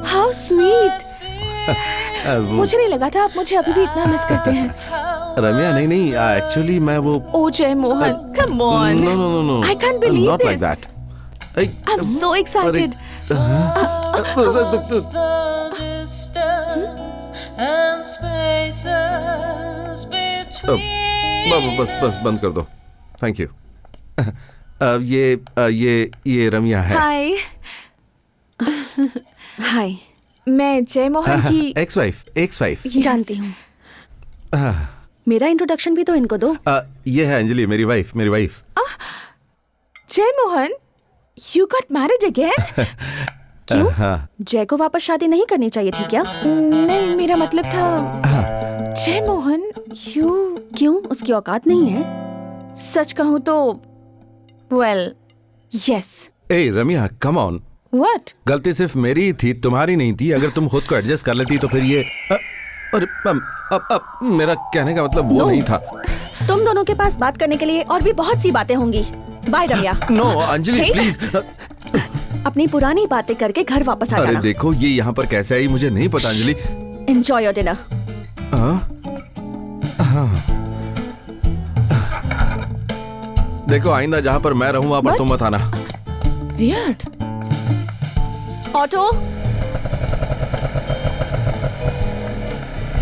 how sweet. मुझे नहीं लगा था आप मुझे अभी भी इतना मिस करते हैं।
रम्या, नहीं एक्चुअली मैं वो
Oh, जय Mohan, come on.
No.
I can't believe
Not like
this.
that.
I'm so excited.
Across the distance and spaces between.
बस बंद कर दो। Thank you. ये रम्या है।
हाय।
हाय।
मैं जय मोहन की
एक्स वाइफ।
जानती हूँ। मेरा इंट्रोडक्शन भी तो इनको दो।
ये है अंजलि, मेरी वाइफ।
जय Mohan, you got married again? क्यों?
हाँ।
जय को वापस शादी नहीं करनी चाहिए थी क्या?
नहीं, मेरा मतलब था जय मोहन,
क्यों? उसकी औकात नहीं है?
सच कहूँ तो well, yes.
A Ramya, come on.
What?
गलती सिर्फ मेरी ही थी, तुम्हारी नहीं थी। अगर तुम खुद को एडजस्ट कर लेती तो फिर ये अरे अब मेरा कहने का मतलब वो नहीं था।
तुम दोनों के पास बात करने के लिए और भी बहुत सी बातें होंगी। Bye Ramya.
No Anjali,
Hey.
Please.
अपनी पुरानी बातें करके घर वापस आ
अरे
जाना।
देखो, ये यहाँ पर कैसे आई मुझे नहीं पता अंजलि।
Enjoy your dinner.
देखो, आइंदा जहाँ पर मैं रहूँ वहाँ पर
What?
तुम मत आना।
Weird.
ऑटो।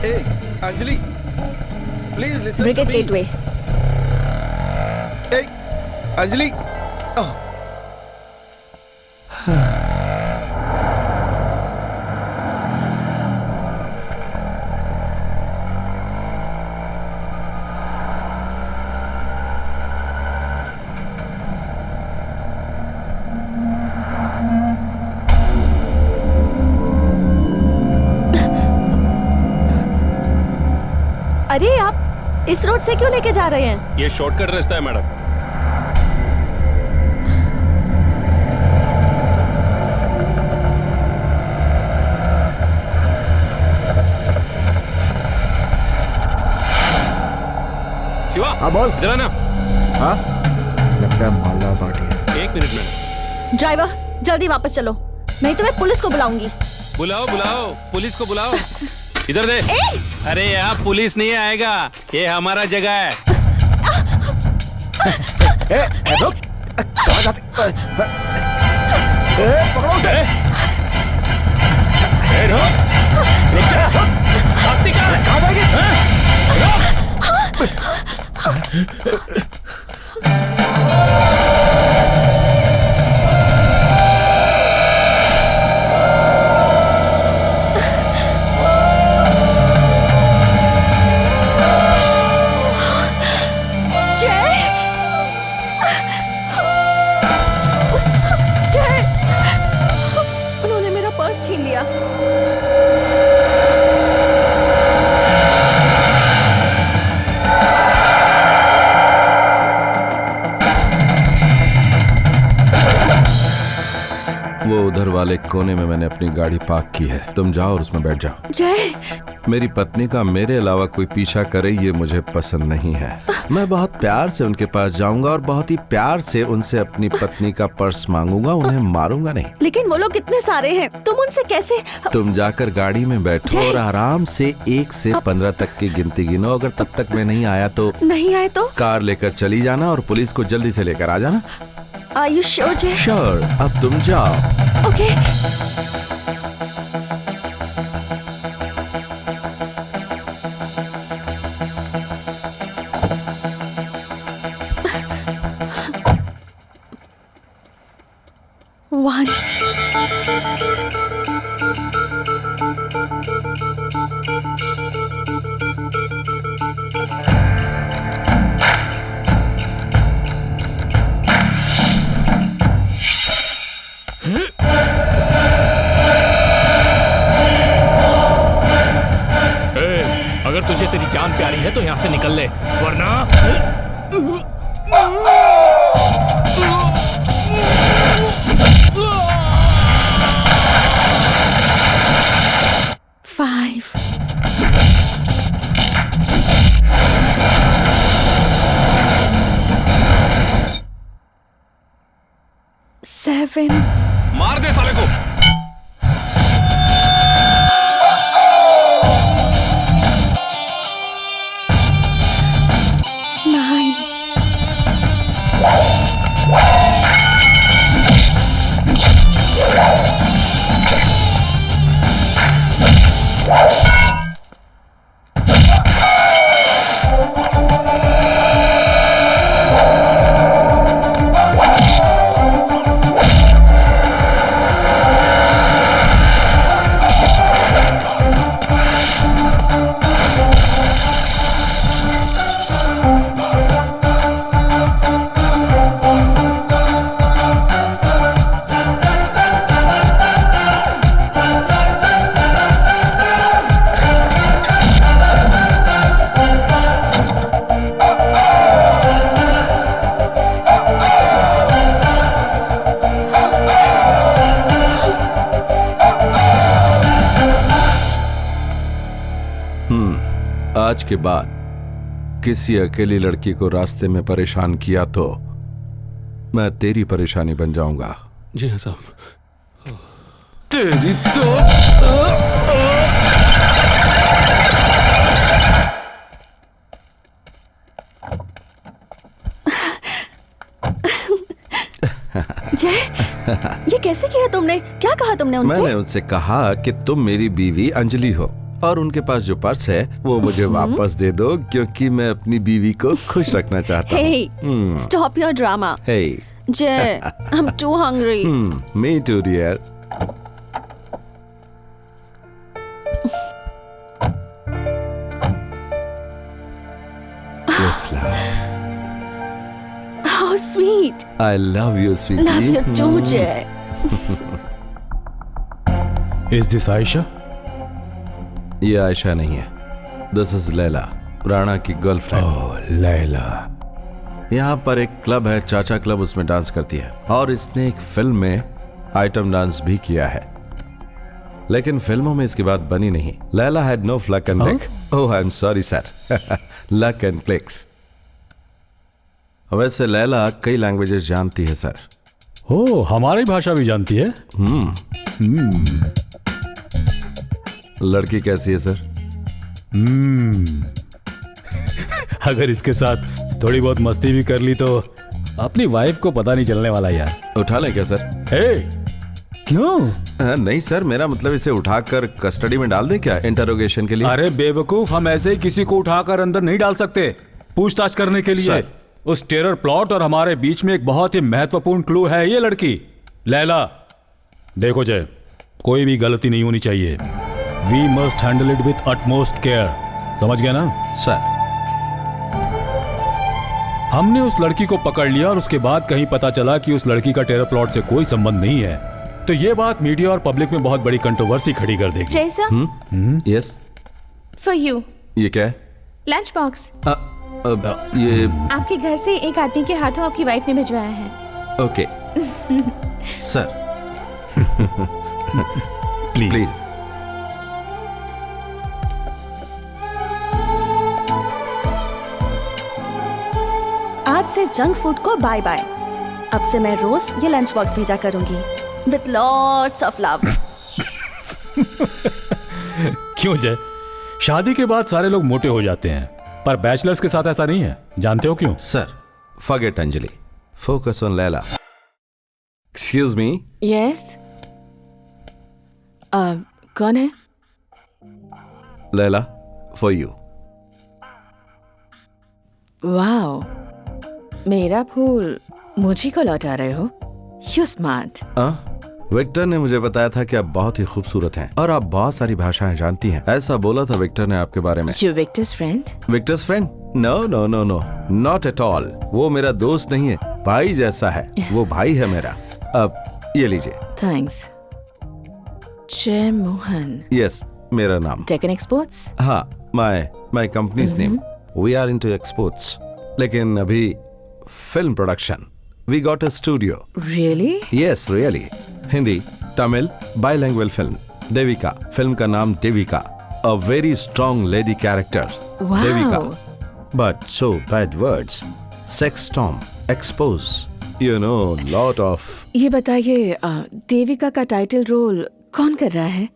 ए Anjali, please listen to
brigade
me.
Gateway.
ए अंजलि।
अरे आप इस रोड से क्यों लेके जा रहे हैं?
ये शॉर्टकट रास्ता है मैडम। शिवा,
हाँ बोल।
जरा ना।
हाँ, लगता है मालवा पार्टी है।
1 मिनट मैडम।
ड्राइवर, जल्दी वापस चलो, नहीं तो मैं पुलिस को बुलाऊंगी।
बुलाओ, पुलिस को बुलाओ। इधर दे। अरे यहाँ पुलिस नहीं आएगा, ये हमारा जगह है।
कहाँ जाते? पकड़ो उसे। कहाँ जाएगी?
उन्होंने मेरा पर्स छीन लिया।
वो उधर वाले कोने में मैंने अपनी गाड़ी पार्क की है, तुम जाओ और उसमें बैठ जाओ।
जय,
मेरी पत्नी का मेरे अलावा कोई पीछा करे ये मुझे पसंद नहीं है। मैं बहुत प्यार से उनके पास जाऊंगा और बहुत ही प्यार से उनसे अपनी पत्नी का पर्स मांगूंगा, उन्हें मारूंगा नहीं।
लेकिन वो लोग कितने सारे हैं, तुम उनसे कैसे?
तुम जाकर गाड़ी में बैठो और आराम से 1 से 15 तक की गिनती गिनो। अगर तब तक मैं नहीं आया तो कार लेकर चली जाना और पुलिस को जल्दी से लेकर आ जाना।
Are you sure, Jay?
Sure, अब तुम जाओ।
Okay. One.
अगर तुझे तेरी जान प्यारी है तो यहाँ से निकल ले, वरना
5. 7.
मार दे साले को।
9.
आज के बाद किसी अकेली लड़की को रास्ते में परेशान किया तो मैं तेरी परेशानी बन जाऊंगा।
जी हाँ साहब।
तेरी तो
जय, ये कैसे किया तुमने? क्या कहा तुमने उनसे?
मैंने उनसे कहा कि तुम मेरी बीवी अंजलि हो और उनके पास जो पर्स है वो मुझे वापस दे दो, क्योंकि मैं अपनी बीवी को खुश रखना चाहता हूँ।
Stop your drama.
Hey.
Jay, I'm too hungry.
Me too, dear. With love.
How sweet.
I love you, sweetie.
Love you too, Jay.
Is this Aisha?
ये आयशा नहीं है। दिस इज लैला, राणा की गर्लफ्रेंड।
ओह लैला।
यहाँ पर एक क्लब है, चाचा क्लब, उसमें डांस करती है और इसने एक फिल्म में आइटम डांस भी किया है, लेकिन फिल्मों में इसकी बात बनी नहीं। Laila had no flak and click. Oh I am sorry sir. Luck and clicks. वैसे लैला कई लैंग्वेजेस जानती है सर।
ओह, हमारी भाषा भी जानती है।
लड़की कैसी है सर?
अगर इसके साथ थोड़ी बहुत मस्ती भी कर ली तो अपनी वाइफ को पता नहीं चलने वाला यार।
उठा लें क्या सर?
क्यों?
नहीं सर, मेरा मतलब इसे उठाकर कस्टडी में डाल दें क्या, इंटरोगेशन के लिए?
अरे बेवकूफ, हम ऐसे ही किसी को उठाकर अंदर नहीं डाल सकते पूछताछ करने के लिए। उस टेरर प्लॉट और हमारे बीच में एक बहुत ही महत्वपूर्ण क्लू है ये लड़की लैला। देखो जय, कोई भी गलती नहीं होनी चाहिए। We must handle it with utmost care, समझ गया ना
सर?
हमने उस लड़की को पकड़ लिया और उसके बाद कहीं पता चला कि उस लड़की का टेरर प्लॉट से कोई संबंध नहीं है, तो ये बात मीडिया और पब्लिक में बहुत बड़ी कंट्रोवर्सी खड़ी कर देगी।
जय सर,
यस
फॉर यू।
ये क्या है?
Lunch box.
ये
आपके घर से एक आदमी के हाथों आपकी वाइफ ने भिजवाया है।
Okay sir.
प्लीज।
आज से जंक फूड को बाय बाय। अब से मैं रोज ये लंच बॉक्स भेजा करूंगी विथ लॉट्स ऑफ लव।
क्यों जय, शादी के बाद सारे लोग मोटे हो जाते हैं, पर बैचलर्स के साथ ऐसा नहीं है, जानते हो क्यों?
Sir forget Anjali, focus on Laila. Excuse me.
Yes, कौन है?
Laila, for you.
वाओ, मेरा फूल मुझे को लौटा रहे हो? You smart.
विक्टर ने मुझे बताया था कि आप बहुत ही खूबसूरत हैं और आप बहुत सारी भाषाएं जानती हैं, ऐसा बोला था विक्टर ने आपके बारे में।
You Victor's friend?
Victor's friend? No no no no, not at all. वो मेरा दोस्त नहीं है, भाई जैसा है। वो भाई है मेरा। अब ये लीजिए।
थैंक्स। जय मोहन।
यस, मेरा नाम।
डेक्कन एक्सपोर्ट्स?
हाँ, my company's name. We are into exports, लेकिन अभी film production. We got a studio.
Really?
Yes really. Hindi, Tamil, bilingual film. Devika, film का नाम Devika. A very strong lady character, Devika. But so bad words, sex storm, expose, you know, lot of.
ये बताइए, देविका का title role कौन कर रहा है?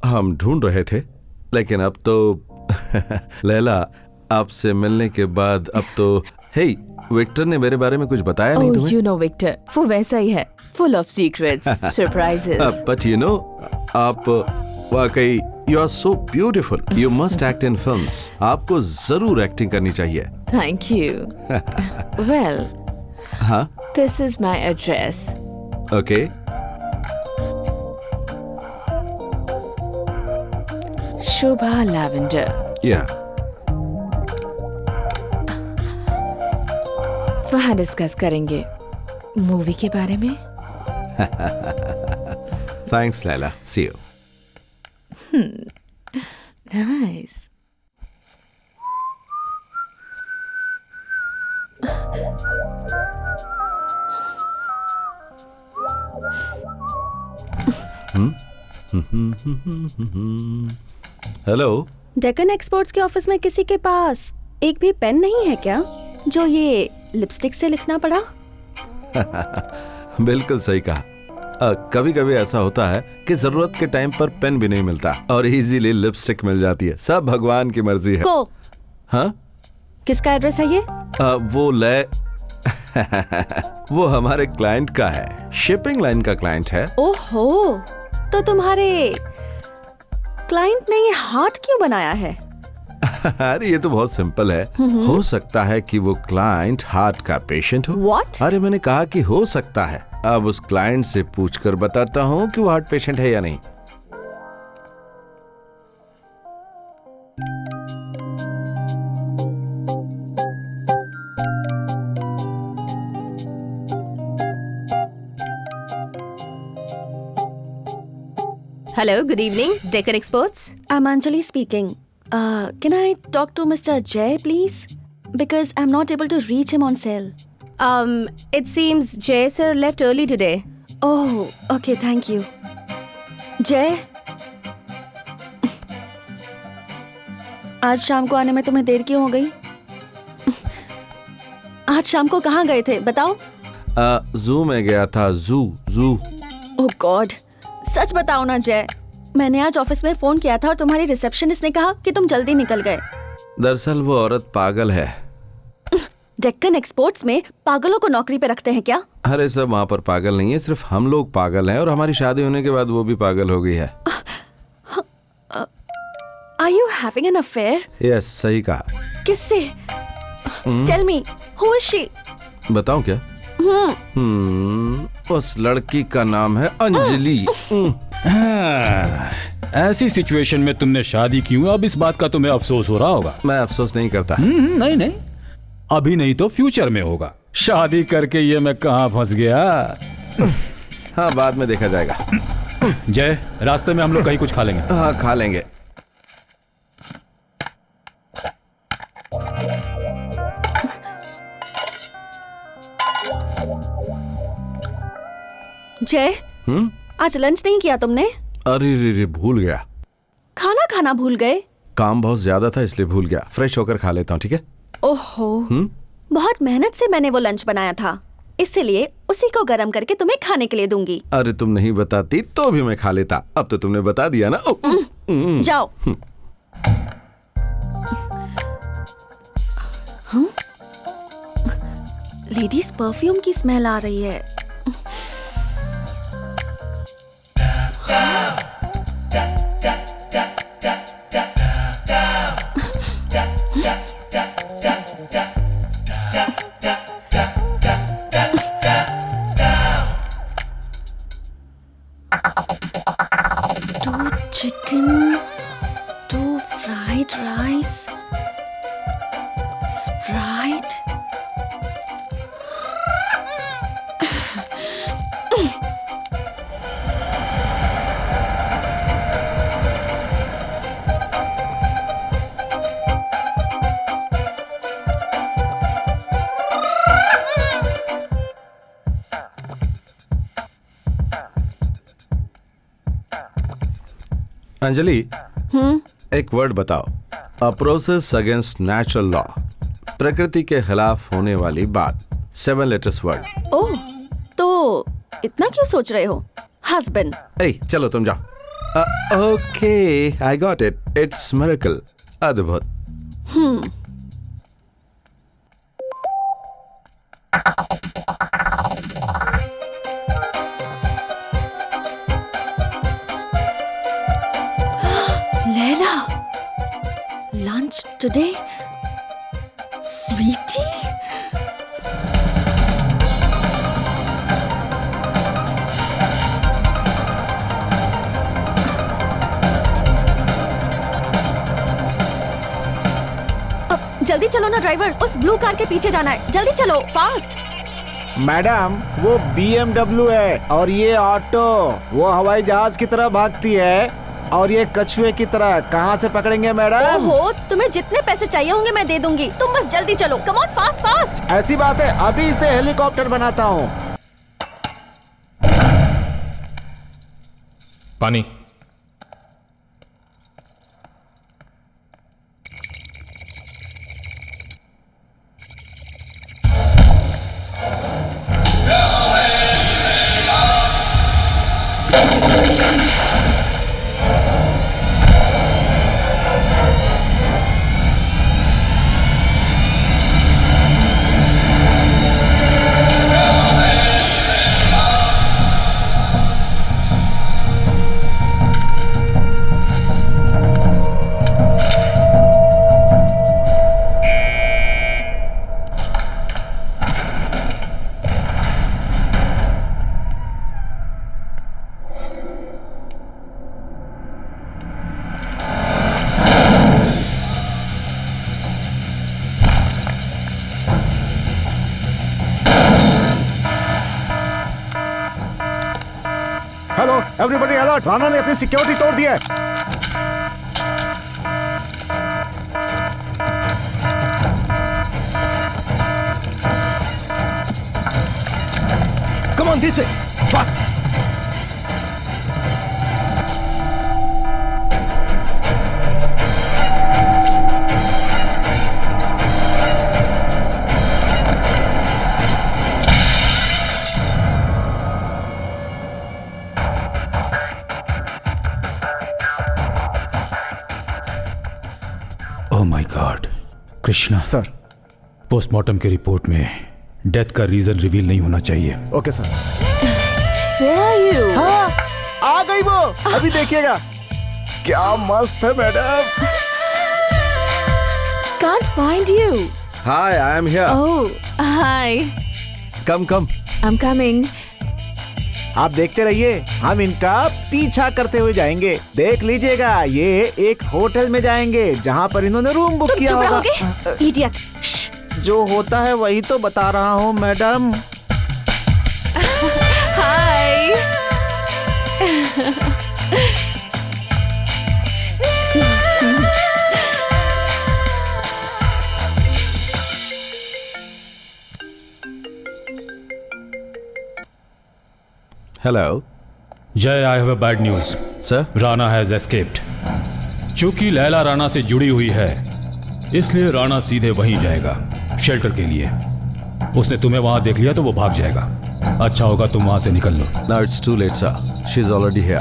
हम ढूंढ रहे थे, लेकिन अब तो लैला, आपसे मिलने के बाद अब तो। हे, विक्टर ने मेरे बारे में कुछ बताया नहीं तुम्हें?
यू नो विक्टर, वो वैसा ही है, full of secrets, surprises.
But you know, आप वाकई you are so beautiful. You must act in films. आपको जरूर एक्टिंग करनी चाहिए।
Thank you. वेल,
हाँ,
this is my address.
Okay.
Shobha lavender.
Yeah,
वहाँ डिस्कस करेंगे मूवी के बारे में।
Thanks Laila, see you.
Nice.
Hello.
Deccan exports के ऑफिस में किसी के पास एक भी पेन नहीं है क्या, जो ये लिपस्टिक से लिखना पड़ा?
बिल्कुल सही कहा। कभी कभी ऐसा होता है कि जरूरत के टाइम पर पेन भी नहीं मिलता और इजीली लिपस्टिक मिल जाती है। सब भगवान की मर्जी है।
को?
हाँ,
किसका एड्रेस है ये?
वो वो हमारे क्लाइंट का है, शिपिंग लाइन का क्लाइंट है।
ओहो, तो तुम्हारे क्लाइंट ने ये हार्ट क्यों बनाया है?
अरे ये तो बहुत सिंपल है। हो सकता है कि वो क्लाइंट हार्ट का पेशेंट हो।
What?
अरे मैंने कहा कि हो सकता है। अब उस क्लाइंट से पूछकर बताता हूँ कि वो हार्ट पेशेंट है या नहीं।
Hello, good evening, Deccan Exports.
I'm Anjali speaking. Can I talk to Mr. Jay, please? Because I'm not able to reach him on cell.
It seems Jay sir left early today.
Oh, okay, thank you. Jay? आज शाम को आने में तुम्हें देर क्यों हो गई? आज शाम को कहाँ गए थे, बताओ?
जू में गया था। जू।
ओह गॉड, सच बताओ ना जय। मैंने आज ऑफिस में फोन किया था और तुम्हारी रिसेप्शनिस्ट ने कहा कि तुम जल्दी निकल गए।
दरअसल वो औरत पागल है।
डेक्कन एक्सपोर्ट्स में पागलों को नौकरी पे रखते हैं क्या?
अरे सब वहाँ पर पागल नहीं है, सिर्फ हम लोग पागल हैं और हमारी शादी होने के बाद वो भी पागल हो गई है।
Are you having an affair?
Yes, सही कहा।
किससे? Tell me, who is she?
बताऊं क्या? उस लड़की का नाम है अंजलि।
ऐसी सिचुएशन में तुमने शादी क्यों? अब इस बात का तुम्हें अफसोस हो रहा होगा।
मैं अफसोस नहीं करता।
नहीं नहीं, अभी नहीं तो फ्यूचर में होगा। शादी करके ये मैं कहाँ फंस गया।
हाँ, बाद में देखा जाएगा।
जय, रास्ते में हम लोग कहीं कुछ खा लेंगे।
हाँ, खा लेंगे।
जय, आज लंच नहीं किया तुमने?
अरे रे, भूल गया।
खाना खाना भूल गए?
काम बहुत ज्यादा था इसलिए भूल गया। फ्रेश होकर खा लेता हूँ, ठीक है?
ओहो, बहुत मेहनत से मैंने वो लंच बनाया था, इसलिए उसी को गरम करके तुम्हें खाने के लिए दूंगी।
अरे तुम नहीं बताती तो भी मैं खा लेता। अब तो तुमने बता दिया ना।
जाओ। लेडीज परफ्यूम की स्मेल आ रही है। Chicken, 2 fried rice, Sprite.
Anjali, एक वर्ड बताओ। A process against natural law, प्रकृति के खिलाफ होने वाली बात। 7 लेटर्स वर्ड।
ओह, तो इतना क्यों सोच रहे हो? हस्बैंड।
ए, चलो तुम जाओ। Okay, I got it. It's miracle. अद्भुत।
Leila, lunch today? Sweetie? जल्दी चलो ना ड्राइवर, उस ब्लू कार के पीछे जाना है। जल्दी चलो, फास्ट।
मैडम, वो BMW है और ये ऑटो वो हवाई जहाज की तरह भागती है और ये कछुए की तरह। कहाँ से पकड़ेंगे मैडम?
ओहो, तुम्हें जितने पैसे चाहिए होंगे मैं दे दूंगी, तुम बस जल्दी चलो। Come on, fast fast.
ऐसी बात है, अभी इसे हेलीकॉप्टर बनाता हूँ।
पानी।
हेलो एवरीबॉडी अलर्ट, राणा ने अपनी सिक्योरिटी तोड़ दी है।
Come on, this way, fast.
Oh my God, Krishna.
Sir,
postmortem की रिपोर्ट में डेथ का रीजन रिवील नहीं होना चाहिए।
Okay sir.
Where are you?
हाँ, आ गई वो। अभी देखिएगा क्या मस्त है madam.
Can't find you.
Hi, I am here.
Oh, hi.
Come come.
I'm coming.
आप देखते रहिए, हम इनका पीछा करते हुए जाएंगे। देख लीजिएगा, ये एक होटल में जाएंगे जहाँ पर इन्होंने रूम बुक किया होगा।
इडियट।
जो होता है वही तो बता रहा हूँ मैडम।
Hi.
हेलो
जय, आई have a bad news
sir.
Rana has escaped. चूंकि लैला राणा से जुड़ी हुई है, इसलिए राणा सीधे वहीं जाएगा शेल्टर के लिए। उसने तुम्हें वहां देख लिया तो वो भाग जाएगा। अच्छा होगा तुम वहां से निकल लो।
Now it's too late sir, she is already here.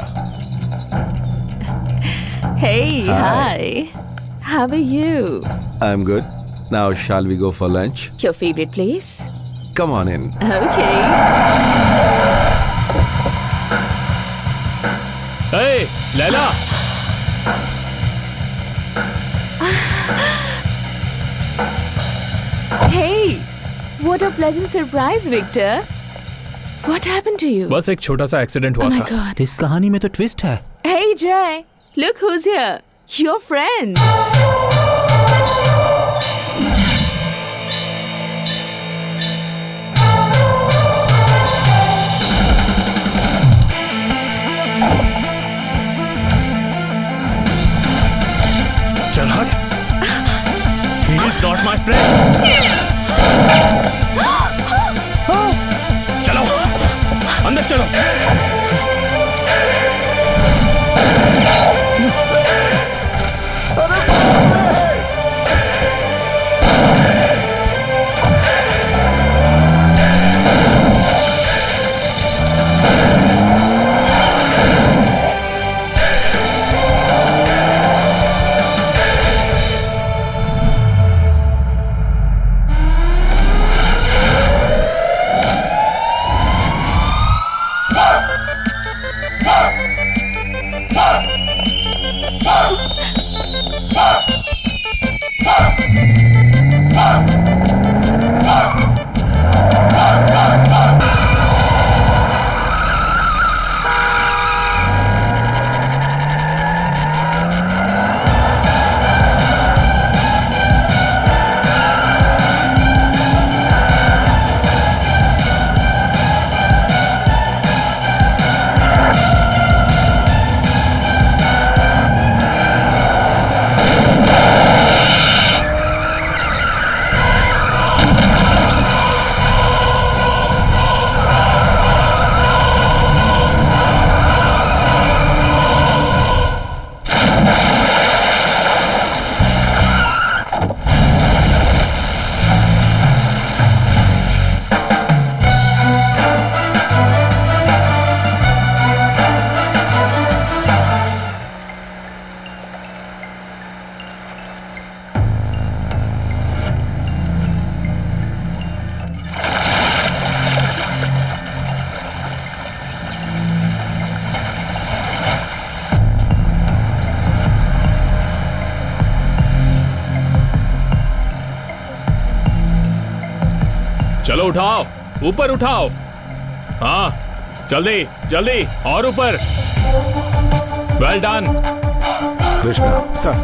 Hey, hi. How are you?
I am good. Now shall we go for lunch?
Your favorite place?
Come on in.
Okay.
Hey, Laila.
Hey, what a pleasant surprise, Victor. What happened to you?
बस एक छोटा सा accident हुआ
Oh my
था।
God.
इस कहानी में तो ट्विस्ट है।
Hey, Jay. Look who's here. Your friend.
चल हट। He is not my friend. चलो, अंदर चलो। चलो उठाओ, ऊपर उठाओ। हाँ, जल्दी जल्दी और ऊपर। Well done.
Krishna sir.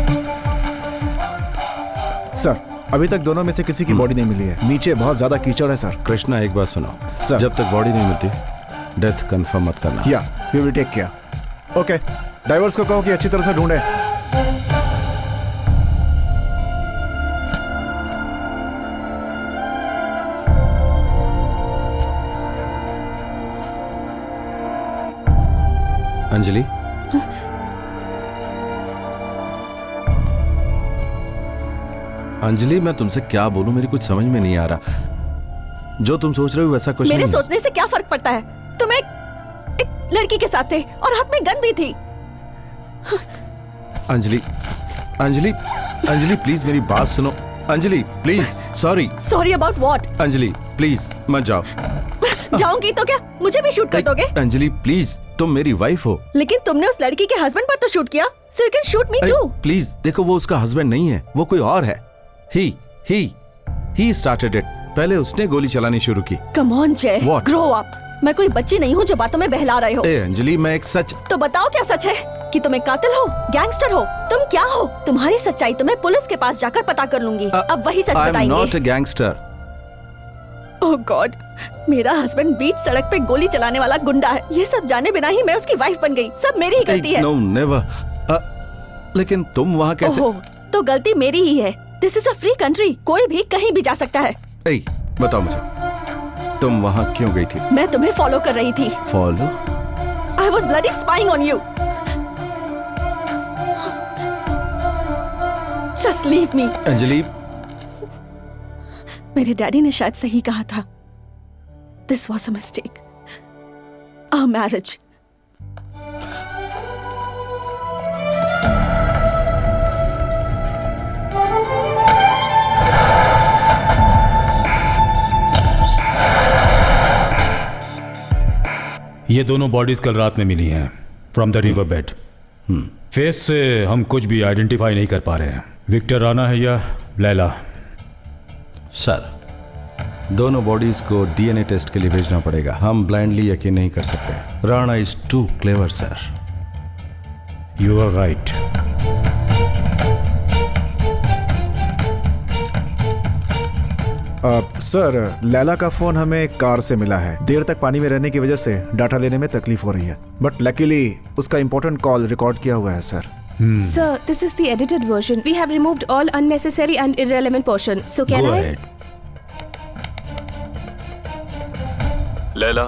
Sir, अभी तक दोनों में से किसी की बॉडी नहीं मिली है। नीचे बहुत ज्यादा कीचड़ है सर।
कृष्णा एक बात सुनो
सर।
जब तक बॉडी नहीं मिलती डेथ कंफर्म मत करना।
Yeah we will take care. Okay, drivers को कहो कि अच्छी तरह से ढूंढे।
अंजलि, अंजलि मैं तुमसे क्या बोलूं, मेरी कुछ समझ में नहीं आ रहा। जो तुम सोच रहे हो वैसा कुछ
मेरे
नहीं।
सोचने से क्या फर्क पड़ता है? तुम एक लड़की के साथ थे और हाथ में गन भी थी।
अंजलि, अंजलि, अंजलि प्लीज मेरी बात सुनो। Anjali please, sorry.
Sorry about what?
Anjali please मत जाओ।
जाऊंगी तो क्या मुझे भी शूट कर दोगे?
अंजलि प्लीज, तुम मेरी वाइफ हो।
लेकिन तुमने उस लड़की के हस्बैंड पर तो शूट किया, so you can shoot me too.
Please देखो, वो उसका हस्बैंड नहीं है, वो कोई और है। He started it. पहले उसने गोली चलानी शुरू की।
Come on जय,
What?
grow up. मैं कोई बच्ची नहीं हूँ जो बातों में बहला रहे हो।
ए अंजलि, मैं एक सच।
तो बताओ क्या सच है? कि तुम एक कातिल हो, गैंगस्टर हो, तुम क्या हो? तुम्हारी सच्चाई तो मैं पुलिस के पास जाकर पता कर लूंगी। अब वही सच बताएंगे।
I'm not a gangster.
Oh God, मेरा हस्बैंड बीच सड़क पे गोली चलाने वाला गुंडा है। ये सब जाने बिना ही मैं उसकी वाइफ बन गई। सब मेरी ही गलती है।
No, never. लेकिन तुम वहाँ कैसे?
ओह, तो गलती मेरी ही है। This is a free country, कोई भी कहीं भी जा सकता है।
ए, बताओ मुझे, तुम वहाँ क्यों गई थी?
मैं तुम्हें फॉलो कर रही थी।
Follow?
I was bloody spying on you. Just leave me.
Anjali,
मेरे डैडी ने शायद सही कहा था। This was a mistake. Our marriage.
ये दोनों बॉडीज कल रात में मिली हैं from the river bed. Face से हम कुछ भी आइडेंटिफाई नहीं कर पा रहे हैं। विक्टर राणा है या लैला?
सर, दोनों बॉडीज को डीएनए टेस्ट के लिए भेजना पड़ेगा। हम ब्लाइंडली यकीन नहीं कर सकते। Rana is too clever sir.
You are right.
Sir, Laila का फोन हमें कार से मिला है। देर तक पानी में रहने की वजह से डाटा लेने में तकलीफ हो रही है, बट लकीली उसका इंपॉर्टेंट कॉल रिकॉर्ड किया हुआ है sir.
Sir, this is the edited version. We have removed all unnecessary and irrelevant portion. So can
Go
I?
ahead.
Laila,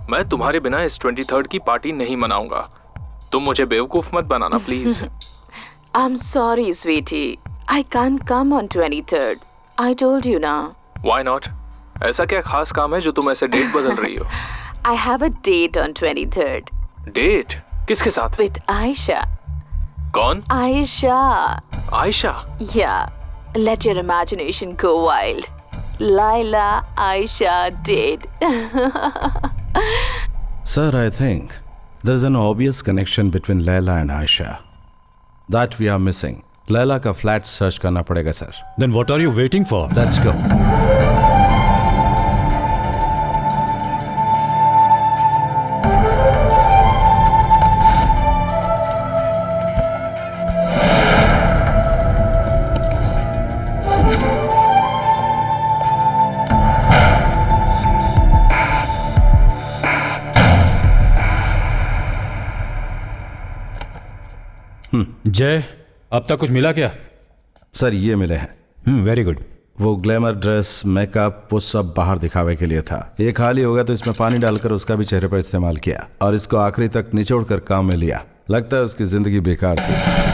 मैं तुम्हारे बिना इस 23rd की पार्टी नहीं मनाऊंगा। तुम मुझे बेवकूफ मत बनाना please.
I'm sorry, sweetie. I can't come on 23rd. I told you now.
Why not? ऐसा क्या खास काम है जो तुम ऐसे डेट बदल रही हो?
I have a date on 23rd.
Date? किसके साथ?
With Aisha.
कौन?
Aisha.
Ayesha?
Yeah. Let your imagination go wild. Laila, Aisha date.
Sir, I think there is an obvious connection between Laila and Aisha that we are missing. Laila का flat search करना पड़ेगा sir.
Then what are you waiting for?
Let's go.
जय, अब तक कुछ मिला क्या?
Sir, ये मिले हैं।
Very good.
वो ग्लैमर ड्रेस, मेकअप, वो सब बाहर दिखावे के लिए था। ये खाली होगा तो इसमें पानी डालकर उसका भी चेहरे पर इस्तेमाल किया और इसको आखिरी तक निचोड़ कर काम में लिया। लगता है उसकी जिंदगी बेकार थी।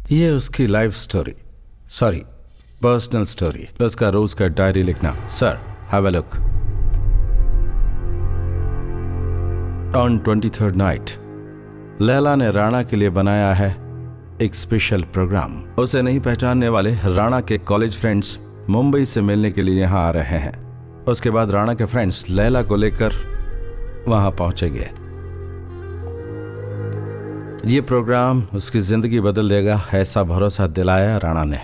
ये उसकी life story, sorry personal story, उसका रोज का डायरी लिखना। Sir, have a look. On 23rd night Laila ने राणा के लिए बनाया है एक स्पेशल प्रोग्राम। उसे नहीं पहचानने वाले राणा के कॉलेज फ्रेंड्स मुंबई से मिलने के लिए यहाँ आ रहे हैं। उसके बाद राणा के फ्रेंड्स लैला को लेकर वहां पहुंचेंगे। ये प्रोग्राम उसकी जिंदगी बदल देगा, ऐसा भरोसा दिलाया राणा ने।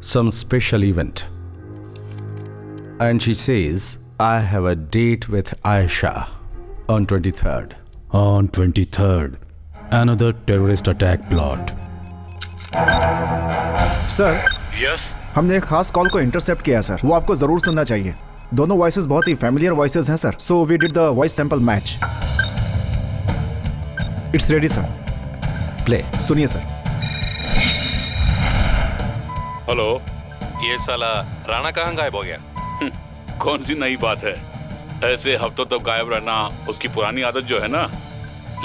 Some special event and she says I have a date with Ayesha on 23rd।
On 23rd, another terrorist attack plot.
Sir,
Yes.
हमने एक खास कॉल को इंटरसेप्ट किया सर, वो आपको जरूर सुनना चाहिए। दोनों वॉइसेस बहुत ही फैमिलियर वॉइसेस हैं sir, so we did the voice sample match. It's ready sir.
Play.
सुनिए सर।
हेलो, ये साला राणा कहाँ गायब हो गया?
कौन सी नई बात है? ऐसे हफ्तों तक गायब रहना उसकी पुरानी आदत जो है ना।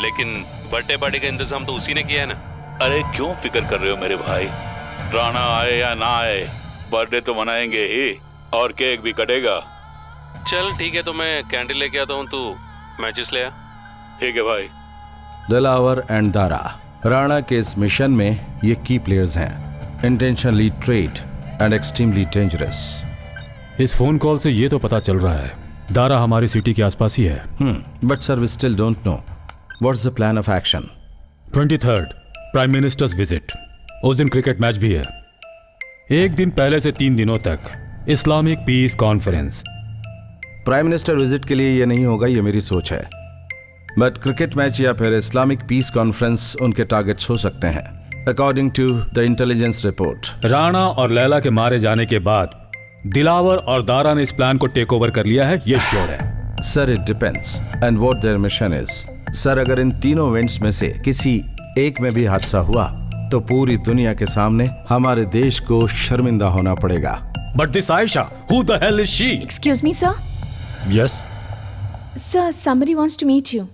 लेकिन बर्थडे पार्टी का इंतजाम तो उसी ने किया है ना।
अरे क्यों फिक्र कर रहे हो मेरे भाई? राणा आए या ना आए, बर्थडे तो मनाएंगे ही और केक भी कटेगा।
चल ठीक है, तो मैं कैंडल लेके आता हूँ, तू मैचेस ले आ।
ठीक है भाई।
दिलावर एंड दारा राणा के इस मिशन में ये की प्लेयर्स हैं, intentionally trade and extremely dangerous.
इस फोन कॉल से ये तो पता चल रहा है दारा हमारी सिटी के आसपास ही है।
But sir we still don't know what's the plan of action.
23rd prime minister's visit, उस दिन क्रिकेट मैच भी है। एक दिन पहले से 3 दिनों तक Islamic peace conference.
Prime minister visit के लिए ये नहीं होगा, ये मेरी सोच है। बट क्रिकेट मैच या फिर इस्लामिक पीस कॉन्फ्रेंस उनके टारगेट्स हो सकते हैं according to the intelligence report.
Rana और लैला के मारे जाने के बाद दिलावर और दारा ने इस प्लान को टेक ओवर कर लिया है, ये श्योर है।
Sir it depends and what there mission is. Sir अगर इन तीनों इवेंट्स में से किसी एक में भी हादसा हुआ तो पूरी दुनिया के सामने हमारे देश को शर्मिंदा होना पड़ेगा।
But this Ayesha, who the hell is she?
Excuse me sir.
Yes
sir, somebody wants to meet you.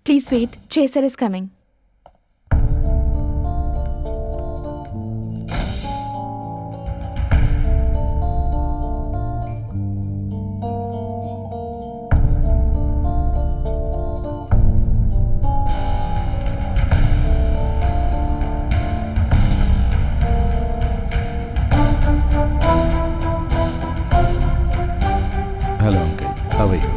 Please wait. Chaser is coming.
Hello uncle, how are you?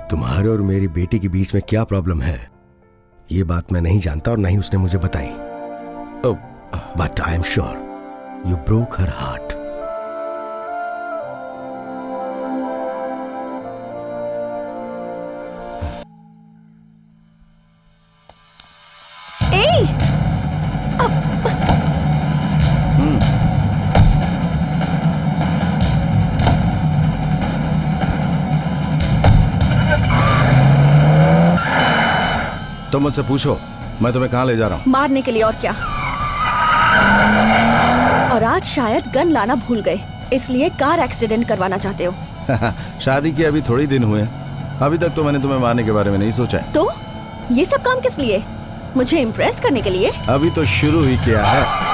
तुम्हारे और मेरी बेटी के बीच में क्या प्रॉब्लम है ये बात मैं नहीं जानता और ना ही उसने मुझे बताई। But I am sure you broke her heart.
तो मुझसे पूछो, मैं तुम्हें कहाँ ले जा रहा हूँ?
मारने के लिए, और क्या। और आज शायद गन लाना भूल गए, इसलिए कार एक्सीडेंट करवाना चाहते हो।
शादी के अभी थोड़ी दिन हुए, अभी तक तो मैंने तुम्हें मारने के बारे में नहीं सोचा है।
तो ये सब काम किस लिए? मुझे इम्प्रेस करने के लिए?
अभी तो शुरू ही किया है।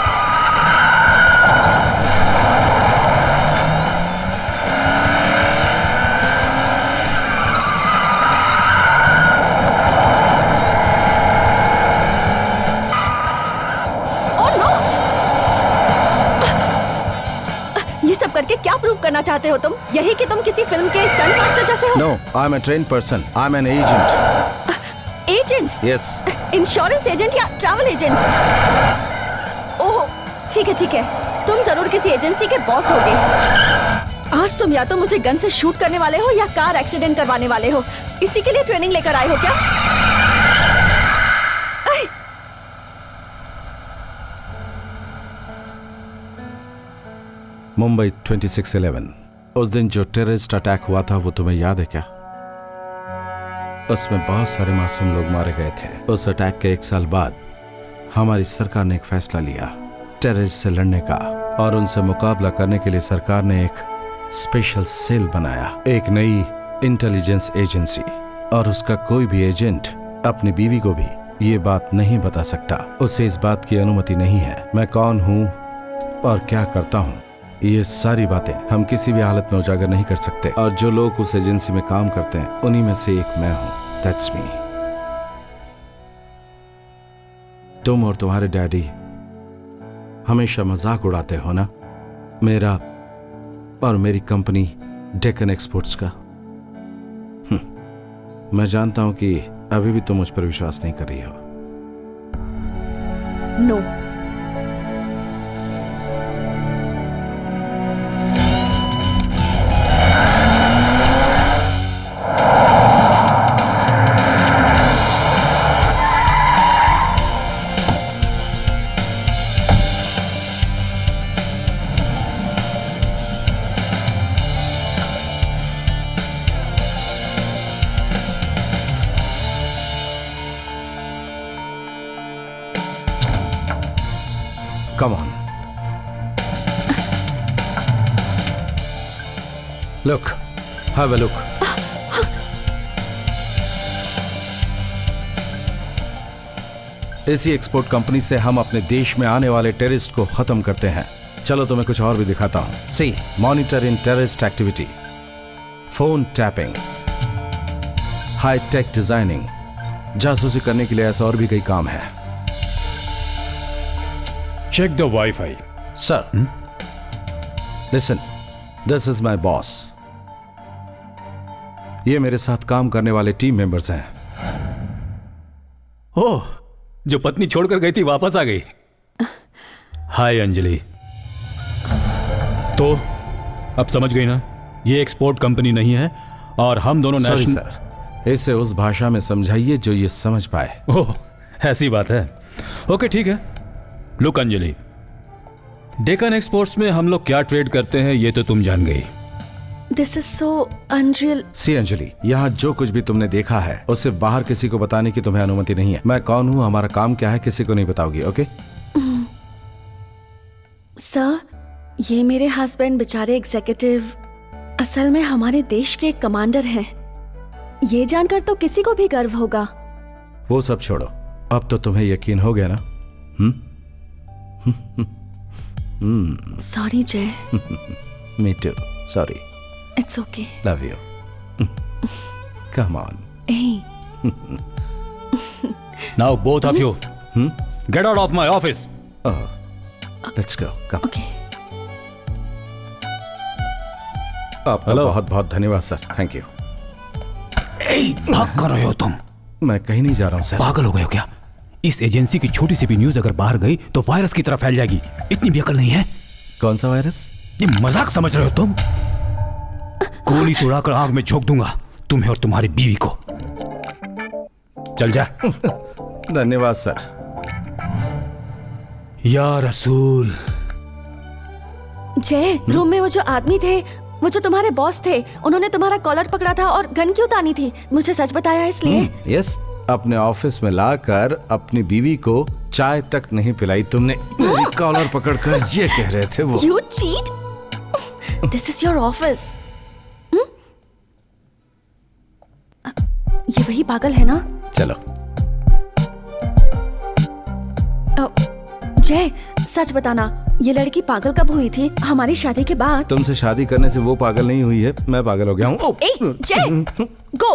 करके क्या प्रूव करना चाहते हो तुम? यही कि तुम किसी फिल्म के स्टंट मास्टर जैसे हो?
No, I'm a trained person. I'm an agent.
Agent?
Yes.
Insurance agent या ट्रैवल एजेंट? ओह, ठीक है। तुम जरूर किसी एजेंसी के बॉस होगे। आज तुम या तो मुझे गन से शूट करने वाले हो या कार एक्सीडेंट करवाने वाले हो। इसी के लिए ट्रेनिंग लेकर आए हो क्या?
मुंबई 26/11, उस दिन जो टेररिस्ट अटैक हुआ था वो तुम्हें याद है क्या? उसमें बहुत सारे मासूम लोग मारे गए थे। उस अटैक के 1 साल बाद हमारी सरकार ने एक फैसला लिया टेररिस्ट से लड़ने का, और उनसे मुकाबला करने के लिए सरकार ने एक स्पेशल सेल बनाया, एक नई इंटेलिजेंस एजेंसी। और उसका कोई भी एजेंट अपनी बीवी को भी ये बात नहीं बता सकता, उसे इस बात की अनुमति नहीं है मैं कौन हूं और क्या करता हूं। ये सारी बातें हम किसी भी हालत में उजागर नहीं कर सकते, और जो लोग उस एजेंसी में काम करते हैं उन्हीं में से एक मैं हूं। That's me. तुम और तुम्हारे डैडी हमेशा मजाक उड़ाते हो ना मेरा और मेरी कंपनी डेक्कन एक्सपोर्ट्स का। मैं जानता हूं कि अभी भी तुम मुझ पर विश्वास नहीं कर रही हो।
No.
Come on. Look, have a look. इसी एक्सपोर्ट कंपनी से हम अपने देश में आने वाले टेररिस्ट को खत्म करते हैं। चलो तुम्हें कुछ और भी दिखाता हूं। See, monitor in terrorist activity, phone tapping, high tech designing. जासूसी करने के लिए ऐसा और भी कई काम है।
Check the WiFi.
Sir, listen, this is my boss. ये मेरे साथ काम करने वाले टीम मेंबर्स हैं।
ओह, जो पत्नी छोड़कर गई थी वापस आ गई। हाय अंजलि। तो अब समझ गई ना, ये एक्सपोर्ट कंपनी नहीं है और हम दोनों
सॉरी
नेशनल।
सर, इसे उस भाषा में समझाइए जो ये समझ पाए।
ओह, ऐसी बात है। ओके ठीक है। लुक अंजलि, डेकन एक्सपोर्ट्स में हम लोग क्या ट्रेड करते हैं ये तो तुम जान गई।
This is so unreal.
See Anjali, यहाँ जो कुछ भी तुमने देखा है उसे बाहर किसी को बताने की तुम्हें अनुमति नहीं है। मैं कौन हूँ, हमारा काम क्या है, किसी को नहीं बताओगी, ओके?
सर, ये मेरे हस्बैंड बेचारे एग्जीक्यूटिव असल में हमारे देश के कमांडर हैं। ये जानकर तो किसी को भी गर्व होगा।
वो सब छोड़ो, अब तो तुम्हें यकीन हो गया ना?
Sorry Jay.
Me too, sorry.
It's okay.
Love you. Come on.
Now both of you get out of my office.
Let's go, come.
Okay.
आपका बहुत बहुत धन्यवाद सर, थैंक यू।
भाग कर रहे हो तुम?
मैं कहीं नहीं जा रहा हूँ सर।
पागल हो गए हो क्या? इस एजेंसी की छोटी सी भी न्यूज अगर बाहर गई तो वायरस की तरह फैल जाएगी। इतनी भी अकल नहीं है?
कौन सा वायरस?
ये मजाक समझ रहे हो तुम? गोली से उड़ाकर आग में झोंक दूंगा तुम्हें और तुम्हारी बीवी को। चल जा।
धन्यवाद सर।
या रसूल।
जय, रूम में वो जो आदमी थे, वो जो तुम्हारे बॉस थे, उन्होंने तुम्हारा कॉलर पकड़ा था और गन क्यों तानी थी? मुझे सच बताया इसलिए।
यस, अपने ऑफिस में लाकर अपनी बीवी को चाय तक नहीं पिलाई तुमने। मेरी कॉलर पकड़कर ये कह रहे थे वो।
You cheat? This is your office. ये वही पागल है ना?
चलो।
जय, सच बताना, ये लड़की पागल कब हुई थी? हमारी शादी के बाद?
तुमसे शादी करने से वो पागल नहीं हुई है, मैं पागल हो गया हूँ।
जय, गो।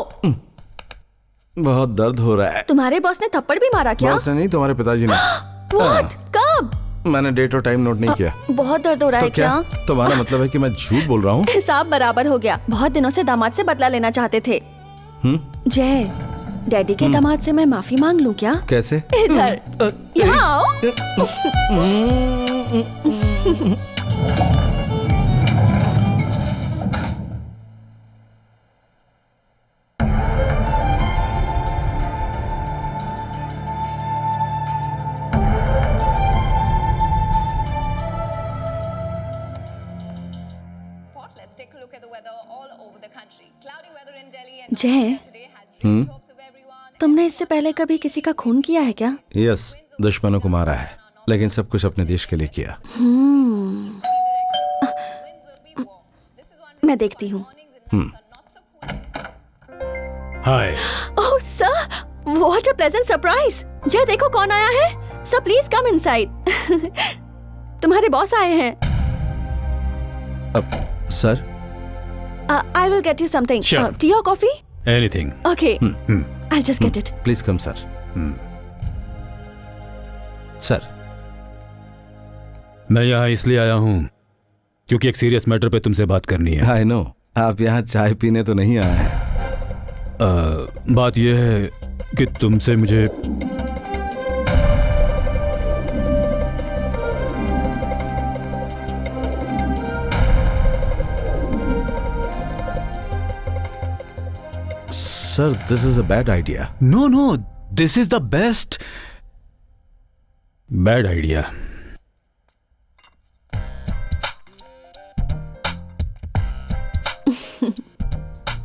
बहुत दर्द हो रहा है।
तुम्हारे बॉस ने थप्पड़ भी मारा क्या?
बॉस ने नहीं, तुम्हारे पिताजी ने।
What? कब?
मैंने डेट और टाइम नोट नहीं किया।
बहुत दर्द हो रहा है
तो क्या? तुम्हारा मतलब है कि मैं झूठ बोल रहा हूँ?
हिसाब बराबर हो गया। बहुत दिनों से दामाद से बदला लेना चाहते थे। जय, डैडी के दामाद से मैं माफी मांग लूं क्या?
कैसे?
इधर, यहाँ आओ। जय, तुमने इससे पहले कभी किसी का खून किया है क्या?
यस, दुश्मनों को मारा है, लेकिन सब कुछ अपने देश के लिए किया।
मैं देखती हूँ।
Hi.
Oh sir, what a pleasant surprise. Jay, देखो कौन आया है। Sir please come inside. तुम्हारे बॉस आए हैं।
Sir,
I will get you something.
Sure.
Tea or coffee?
Anything.
Okay. I'll just get it.
Please come, sir. Sir.
मैं यहाँ इसलिए आया हूँ क्योंकि एक सीरियस मैटर पे तुमसे बात करनी है।
I know. आप यहाँ चाय पीने तो नहीं आए हैं।
बात यह है कि तुमसे मुझे
Sir, this is a bad idea.
No, this is the best. Bad idea.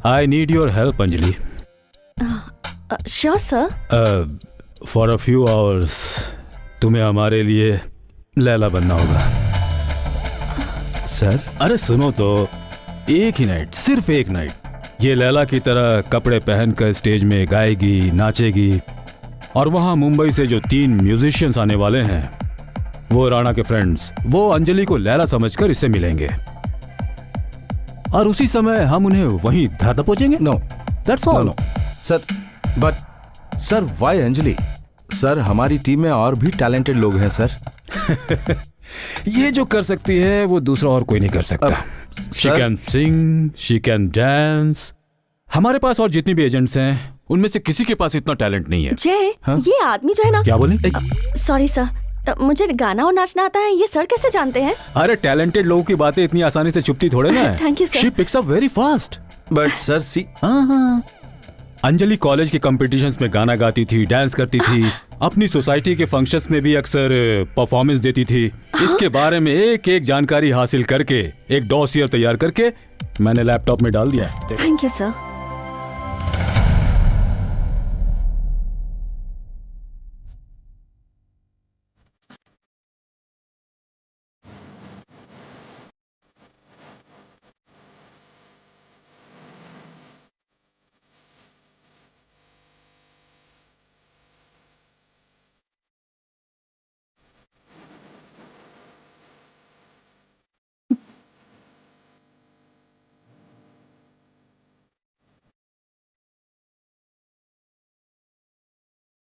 I need your help, Anjali.
Sure, sir.
For a few hours, तुम्हें हमारे लिए लैला बनना होगा।
सर
अरे सुनो तो, एक ही नाइट, सिर्फ एक नाइट, ये लैला की तरह कपड़े पहनकर स्टेज में गाएगी, नाचेगी, और वहां मुंबई से जो 3 म्यूजिशियंस आने वाले हैं, वो राणा के फ्रेंड्स, वो अंजलि को लैला समझकर इससे मिलेंगे, और उसी समय हम उन्हें वहीं धर दबोचेंगे।
No,
that's all.
No sir, but sir why Anjali? Sir हमारी टीम में और भी टैलेंटेड लोग हैं सर।
ये जो कर सकती है वो दूसरा और कोई नहीं कर सकता। She can sing, she can dance. हमारे पास और जितनी भी एजेंट्स हैं उनमें से किसी के पास इतना टैलेंट नहीं है।
जय, ये आदमी जो है ना,
क्या बोले?
सॉरी सर, मुझे गाना और नाचना आता है, ये सर कैसे जानते हैं?
अरे टैलेंटेड लोगों की बातें इतनी आसानी से छुपती थोड़े ना है।
Thank you sir.
She picks up very fast.
But sir see,
हाँ, अंजलि कॉलेज के कॉम्पिटिशन्स में गाना गाती थी, डांस करती थी, अपनी सोसाइटी के फंक्शंस में भी अक्सर परफॉर्मेंस देती थी। इसके बारे में एक एक जानकारी हासिल करके एक डॉसियर तैयार करके मैंने लैपटॉप में डाल दिया।
Thank you sir.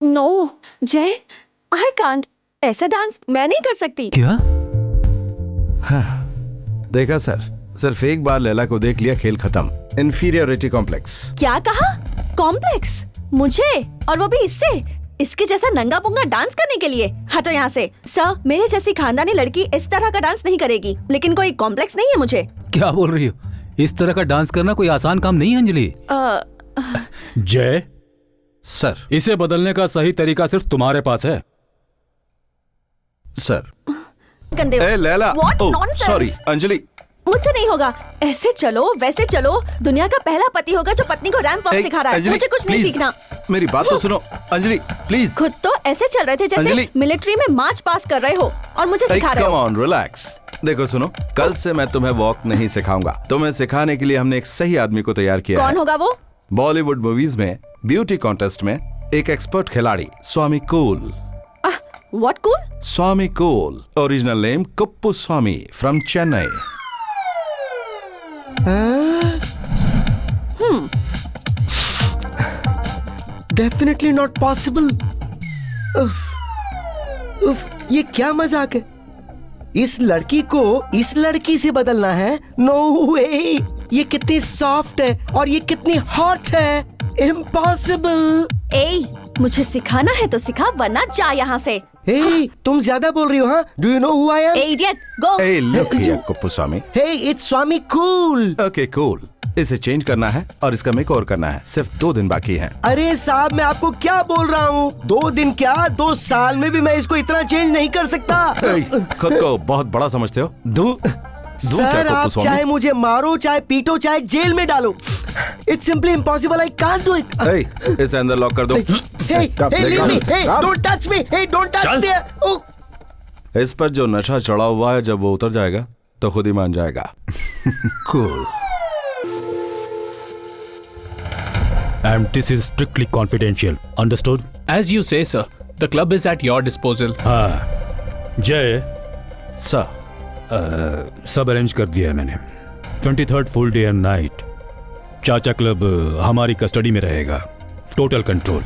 नो जय, आई कांट, ऐसा डांस मैं नहीं कर सकती।
क्या?
हाँ, देखा सर, सिर्फ एक बार लैला को देख लिया, खेल खत्म। Inferiority complex.
क्या कहा? कॉम्प्लेक्स? मुझे? और वो भी इससे? इसके जैसा नंगा पुंगा डांस करने के लिए? हटो यहाँ से। सर, मेरे जैसी खानदानी लड़की इस तरह का डांस नहीं करेगी, लेकिन कोई कॉम्प्लेक्स नहीं है मुझे।
क्या बोल रही हो? इस तरह का डांस करना कोई आसान काम नहीं है अंजलि। जय
सर,
इसे बदलने का सही तरीका सिर्फ तुम्हारे पास है।
सर
गंदे।
ए Laila,
What nonsense?
Sorry Anjali,
मुझसे नहीं होगा। ऐसे चलो वैसे चलो, दुनिया का पहला पति होगा जो पत्नी को रैंप वॉक सिखा रहा है।
अंजलि,
मुझे कुछ नहीं
please,
सीखना।
मेरी बात तो सुनो अंजलि, प्लीज।
खुद तो ऐसे चल रहे थे जैसे
अंजलि।
मिलिट्री में मार्च पास कर रहे हो, और मुझे सिखा रहे
कम
हो।
On, relax. देखो सुनो, कल से मैं तुम्हें वॉक नहीं सिखाऊंगा। तुम्हें सिखाने के लिए हमने एक सही आदमी को तैयार किया है।
कौन होगा वो?
बॉलीवुड मूवीज में ब्यूटी कॉन्टेस्ट में एक एक्सपर्ट खिलाड़ी, Swami cool.
What cool?
Swami cool, original name Kuppu Swami, from Chennai.
Definitely not possible. ये क्या मजाक है? इस लड़की को इस लड़की से बदलना है? नो वे। ये कितनी सॉफ्ट है और ये कितनी हॉट है। इम्पॉसिबल।
ए, मुझे सिखाना है तो सिखा, वरना जा यहाँ से।
Hey, तुम ज्यादा बोल रही हो, हाँ? Do you know who I am?
Idiot, go.
Hey, look here, Kuppu Swami.
Hey, it's Swami cool.
Okay, cool. इसे चेंज करना है और इसका मेक ओवर करना है। सिर्फ 2 दिन बाकी हैं।
अरे साहब, मैं आपको क्या बोल रहा हूँ? 2 दिन क्या, 2 साल में भी मैं इसको इतना चेंज नहीं कर सकता।
खुद को बहुत बड़ा समझते हो?
सर, आप चाहे मुझे मारो, चाहे पीटो, चाहे जेल में डालो, it's simply impossible. I can't do it.
इसे अंदर लॉक कर दो।
Don't touch me, don't touch there.
इस पर जो नशा चढ़ा हुआ है, जब वो उतर जाएगा तो खुद ही मान जाएगा। Cool.
And this is strictly confidential. Understood?
As you say, sir. The club is at your disposal.
हाँ, जय
सर,
सब अरेंज कर दिया है मैंने। 23rd full day and night चाचा क्लब हमारी कस्टडी में रहेगा। Total control.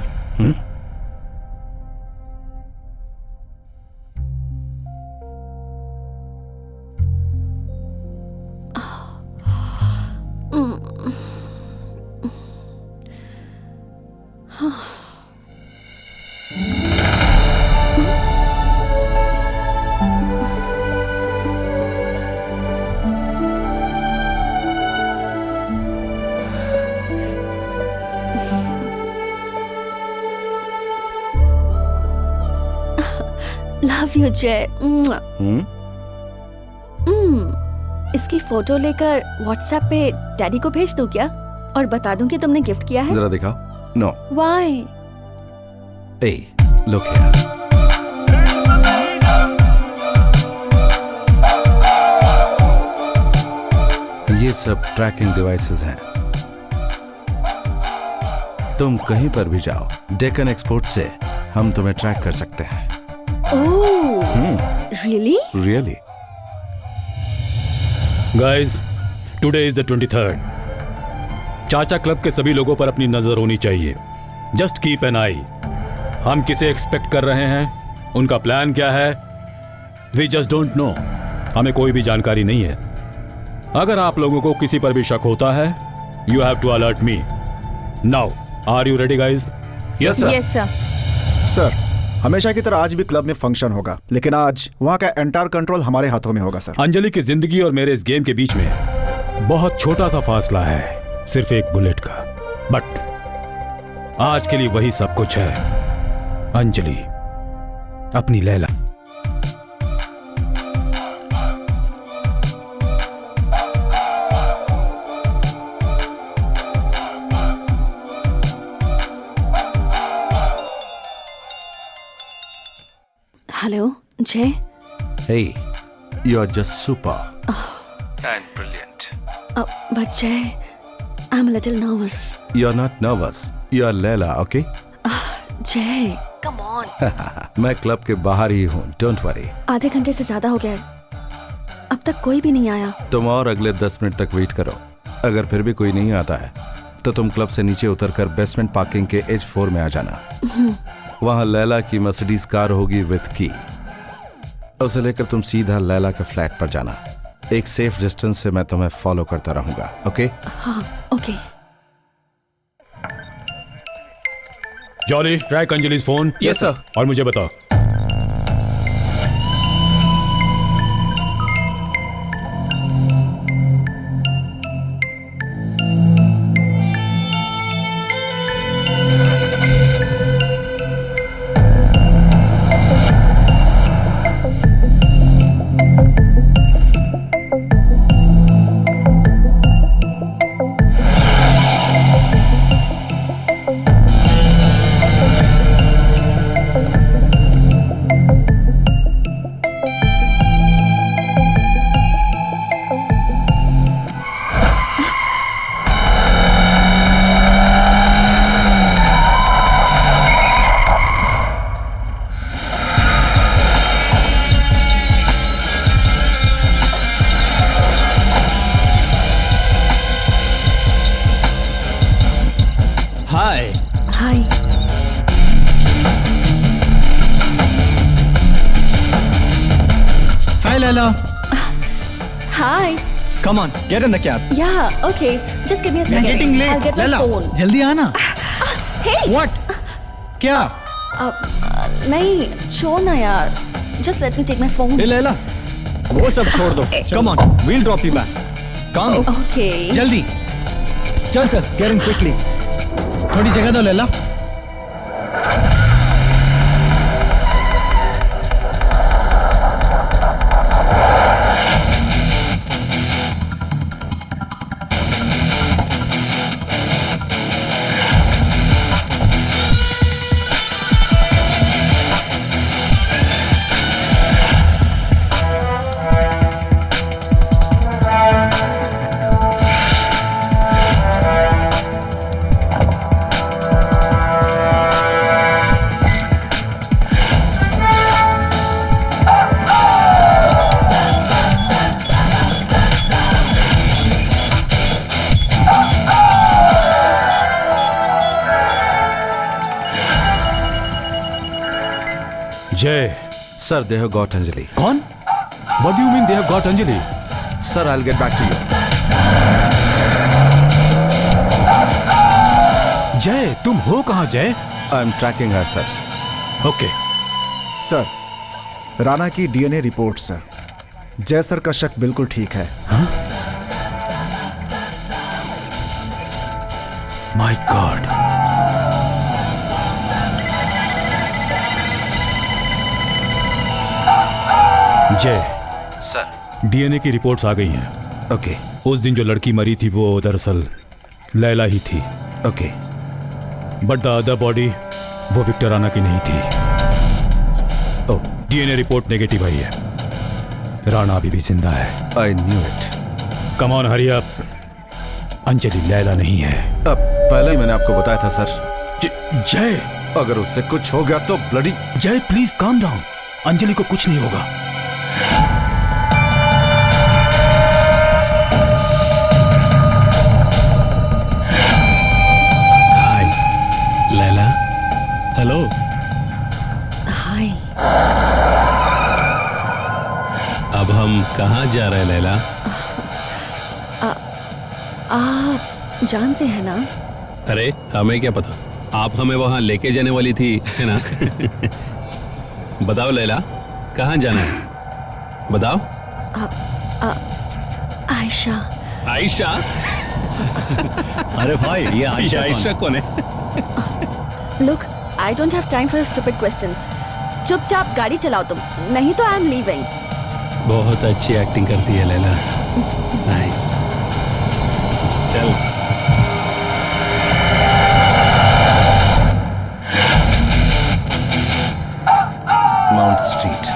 लव यू जय। इसकी फोटो लेकर व्हाट्सएप पे डैडी को भेज दूं क्या? और बता दूं कि तुमने गिफ्ट किया है?
जरा दिखाओ। नो।
व्हाई?
ए, लुक हियर। ये सब ट्रैकिंग डिवाइसेस हैं। तुम कहीं पर भी जाओ, डेक्कन एक्सपोर्ट से हम तुम्हें ट्रैक कर सकते हैं।
Really?
Really.
Guys, today is the 23rd। चाचा क्लब के सभी लोगों पर अपनी नजर होनी चाहिए। जस्ट कीप एन आई। हम किसे एक्सपेक्ट कर रहे हैं, उनका प्लान क्या है, वी जस्ट डोंट नो। हमें कोई भी जानकारी नहीं है। अगर आप लोगों को किसी पर भी शक होता है, you have to alert me now. Are you ready guys?
Yes sir.
Yes sir.
Sir, हमेशा की तरह आज भी क्लब में फंक्शन होगा, लेकिन आज वहाँ का एंटायर कंट्रोल हमारे हाथों में होगा सर।
अंजलि की जिंदगी और मेरे इस गेम के बीच में बहुत छोटा सा फासला है, सिर्फ एक बुलेट का। बट आज के लिए वही सब कुछ है। अंजलि, अपनी लैला।
हेलो जय।
Hey, you are just super and brilliant.
But Jay, I'm a little nervous.
You are not nervous. You are Leila, okay?
Jay, come on.
मैं क्लब के बाहर ही हूँ, don't worry.
आधे घंटे से ज्यादा हो गया है, अब तक कोई भी नहीं आया।
तुम और अगले 10 मिनट तक वेट करो। अगर फिर भी कोई नहीं आता है तो तुम क्लब से नीचे उतरकर बेसमेंट पार्किंग के H4 में आ जाना। वहां लैला की मर्सिडीज कार होगी विथ की। उसे लेकर तुम सीधा लैला के फ्लैट पर जाना। एक सेफ डिस्टेंस से मैं तुम्हें फॉलो करता रहूंगा, ओके?
हाँ, okay.
Jolly, track Anjali's phone.
Yes sir.
और मुझे बताओ।
हाय।
हाय।
हाय लैला।
हाय।
Come on, get in the cab.
Yeah, okay. Just give me a
मैं
second.
getting
I'll
late।
get my
Laila,
phone.
जल्दी आना।
Hey.
What? क्या?
नहीं, छोड़ ना यार। Just let me take my phone.
Hey Laila, वो सब छोड़ दो। Come on, we'll drop you back. Come.
Okay.
जल्दी।
चल चल, get in quickly.
थोड़ी जगह दो लैला।
जय।
Sir, they have got Anjali.
कौन? What do you mean they have got Anjali?
Sir, I'll get back to you.
जय, तुम हो कहाँ जय?
I'm tracking her, sir.
Okay.
Sir, Rana की DNA report sir. Jay sir का शक बिल्कुल ठीक है।
My God. जय,
सर,
डीएनए की रिपोर्ट्स आ गई हैं।
ओके।
उस दिन जो लड़की मरी थी वो दरअसल लैला ही थी।
Okay.
But the other body वो विक्टर राणा की नहीं थी। डीएनए रिपोर्ट नेगेटिव आई है। राणा अभी भी जिंदा है।
I knew it.
Come on hurry up. Anjali Laila नहीं है।
अब पहले ही मैंने आपको बताया था सर।
जय,
अगर उससे कुछ हो गया तो ब्लडी।
जय प्लीज काम डाउन। अंजलि को कुछ नहीं होगा।
हाय लैला।
हेलो।
हाय।
अब हम कहाँ जा रहे हैं लैला?
आप जानते हैं ना?
अरे हमें क्या पता, आप हमें वहां लेके जाने वाली थी, है ना? बताओ लैला, कहाँ जाना है? बताओ।
आयशा।
आयशा?
अरे भाई, ये
आयशा कौन है?
Look, I don't have time for stupid questions. चुपचाप गाड़ी चलाओ तुम, नहीं तो आई एम लीविंग।
बहुत अच्छी एक्टिंग करती है लैला। नाइस। चल।
Mount street.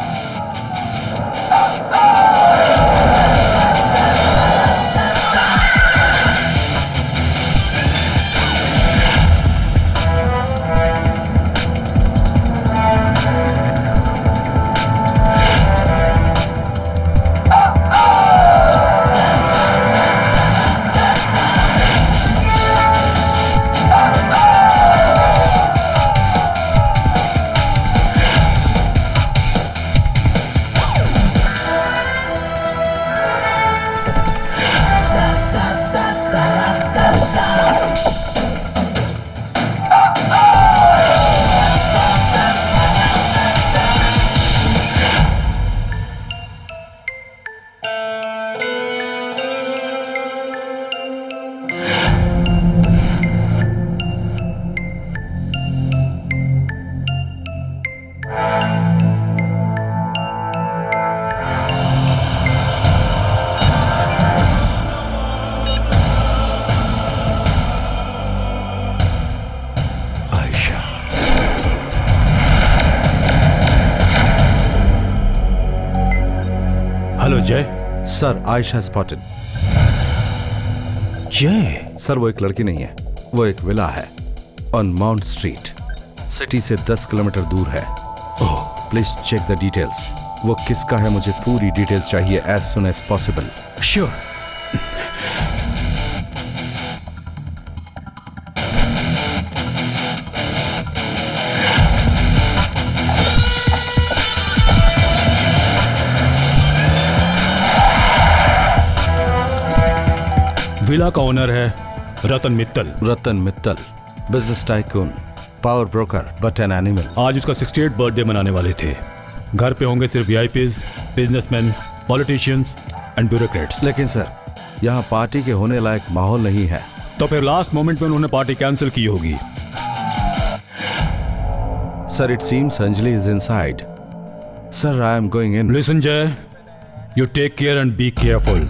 हेलो जय।
Sir, Ayesha spotted.
जय?
सर, वो एक लड़की नहीं है, वो एक विला है ऑन माउंट स्ट्रीट, सिटी से 10 किलोमीटर दूर है। Please check the details. वो किसका है, मुझे पूरी डिटेल्स चाहिए as soon as possible.
Sure. Villa का ओनर है Ratan Mittal.
Ratan Mittal, business tycoon, power broker, but an animal.
आज उसका 68 बर्थडे मनाने वाले थे। घर पे होंगे सिर्फ VIPs, businessman, politicians and bureaucrats.
लेकिन सर, यहाँ पार्टी के होने लायक माहौल नहीं है।
तो फिर लास्ट मोमेंट में उन्होंने पार्टी कैंसिल की होगी।
Sir, it seems Anjali is inside. Sir, I am going in.
Listen Jay, you take care and be careful.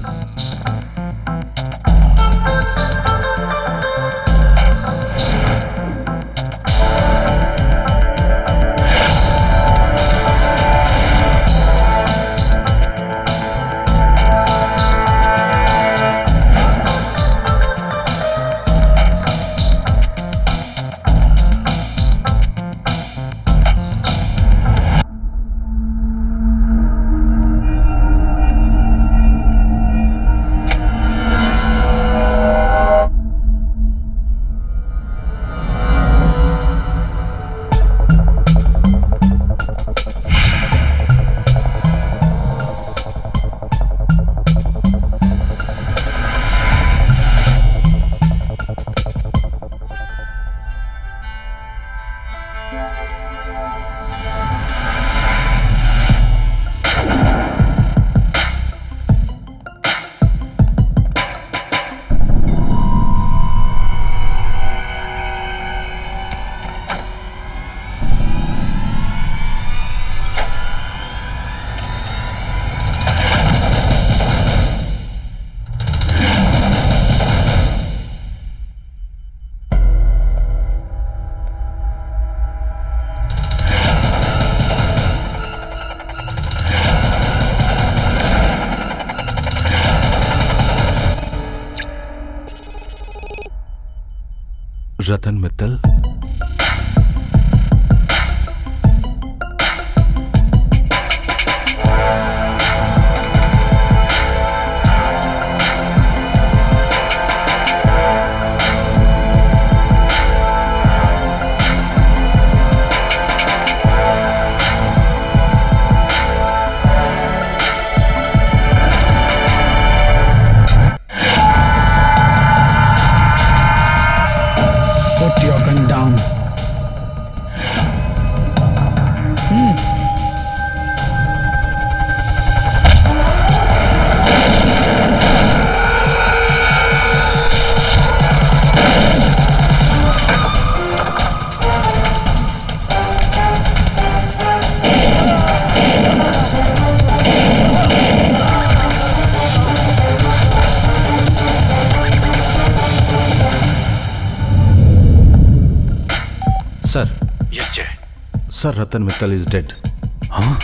Ratan Mittal?
Put your gun down.
Sir,
yes Jay.
Sir Ratan Mittal is dead.
हाँ?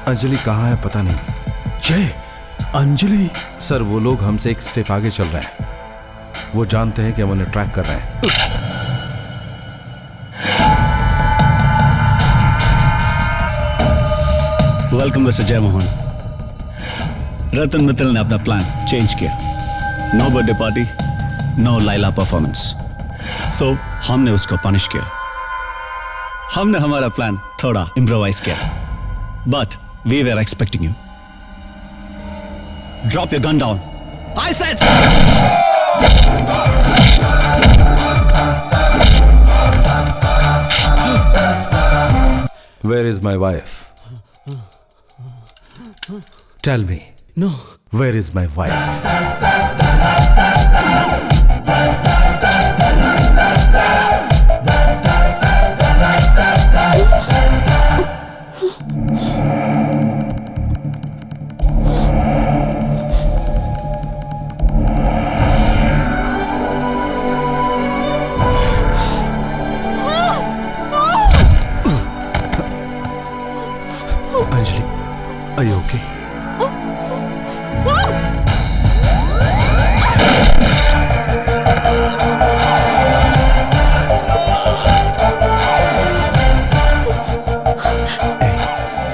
अंजलि कहाँ है पता नहीं।
जय, अंजलि?
सर वो लोग हमसे एक स्टेप आगे चल रहे हैं। वो जानते हैं कि हम उन्हें ट्रैक कर रहे हैं।
वेलकम मिस्टर जय मोहन। रतन मित्तल ने अपना प्लान चेंज किया। No birthday party, no Laila performance. So हमने उसको पनिश किया। हमने हमारा प्लान थोड़ा इम्प्रोवाइज किया, but we were expecting you. Drop your gun down, I said.
Where is my wife? Tell me.
No.
Where is my wife? Anjali, are you okay?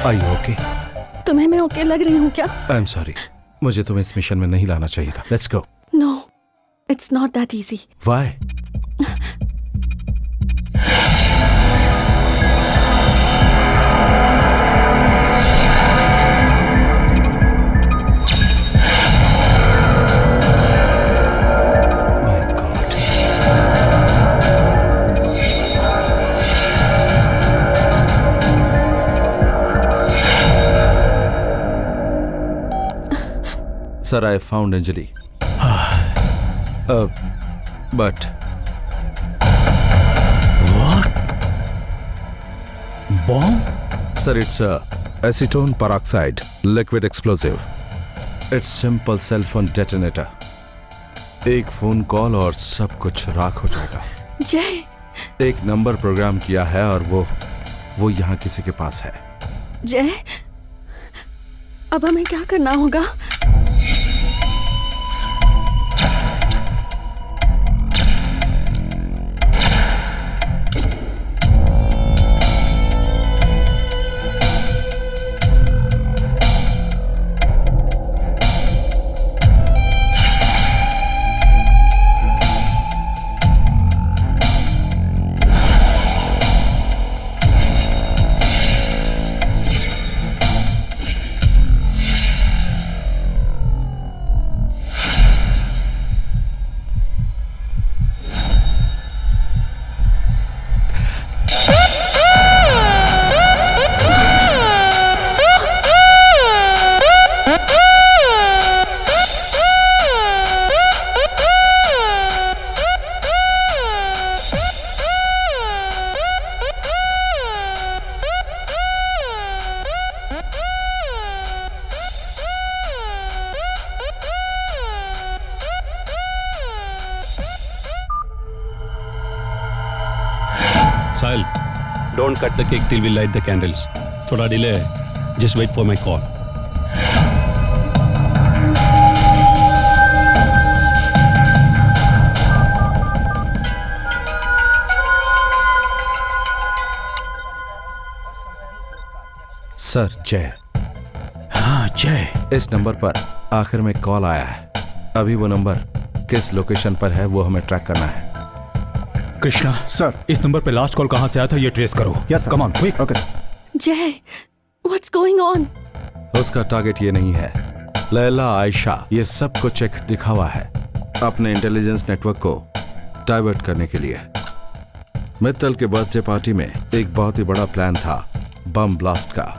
Are you okay?
तुम्हें मैं okay लग रही हूँ क्या?
I'm sorry. मुझे तुम्हें इस mission में नहीं लाना चाहिए था. Let's go.
No, it's not that easy.
Why? Sir, I found Anjali. But...
What? Bomb?
Sir, it's acetone peroxide, liquid explosive. It's simple cell phone detonator. एक फोन कॉल और सब कुछ राख हो जाएगा।
जय,
एक नंबर प्रोग्राम किया है और वो यहाँ किसी के पास है।
जय, अब हमें क्या करना होगा?
Sahil, don't cut the cake till we light the candles. थोड़ा delay है. Just wait for my call.
Sir जय।
हाँ जय।
इस नंबर पर आखिर में कॉल आया है। अभी वो नंबर किस लोकेशन पर है वो हमें ट्रैक करना है।
कृष्णा
सर,
इस नंबर पे लास्ट कॉल कहाँ से आया था ये ट्रेस करो।
Yes sir.
Come on quick.
Okay sir.
जय, व्हाट्स गोइंग ऑन?
उसका टारगेट ये नहीं है। लैला, आयशा, ये सब कुछ एक दिखावा है अपने इंटेलिजेंस नेटवर्क को डाइवर्ट करने के लिए। मित्तल के बर्थडे पार्टी में एक बहुत ही बड़ा प्लान था बम ब्लास्ट का,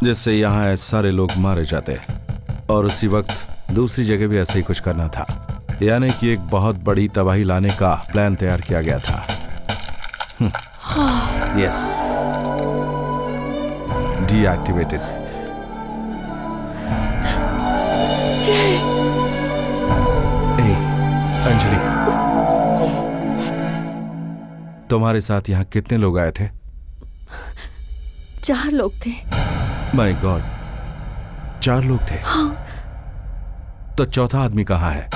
जिससे यहाँ सारे लोग मारे जाते, और उसी वक्त दूसरी जगह भी ऐसा ही कुछ करना था, यानी कि एक बहुत बड़ी तबाही लाने का प्लान तैयार किया गया था। Yes, deactivated. अंजलि, तुम्हारे साथ यहाँ कितने लोग आए थे?
4 लोग थे।
माय गॉड, 4 लोग थे?
हाँ।
तो चौथा आदमी कहाँ है?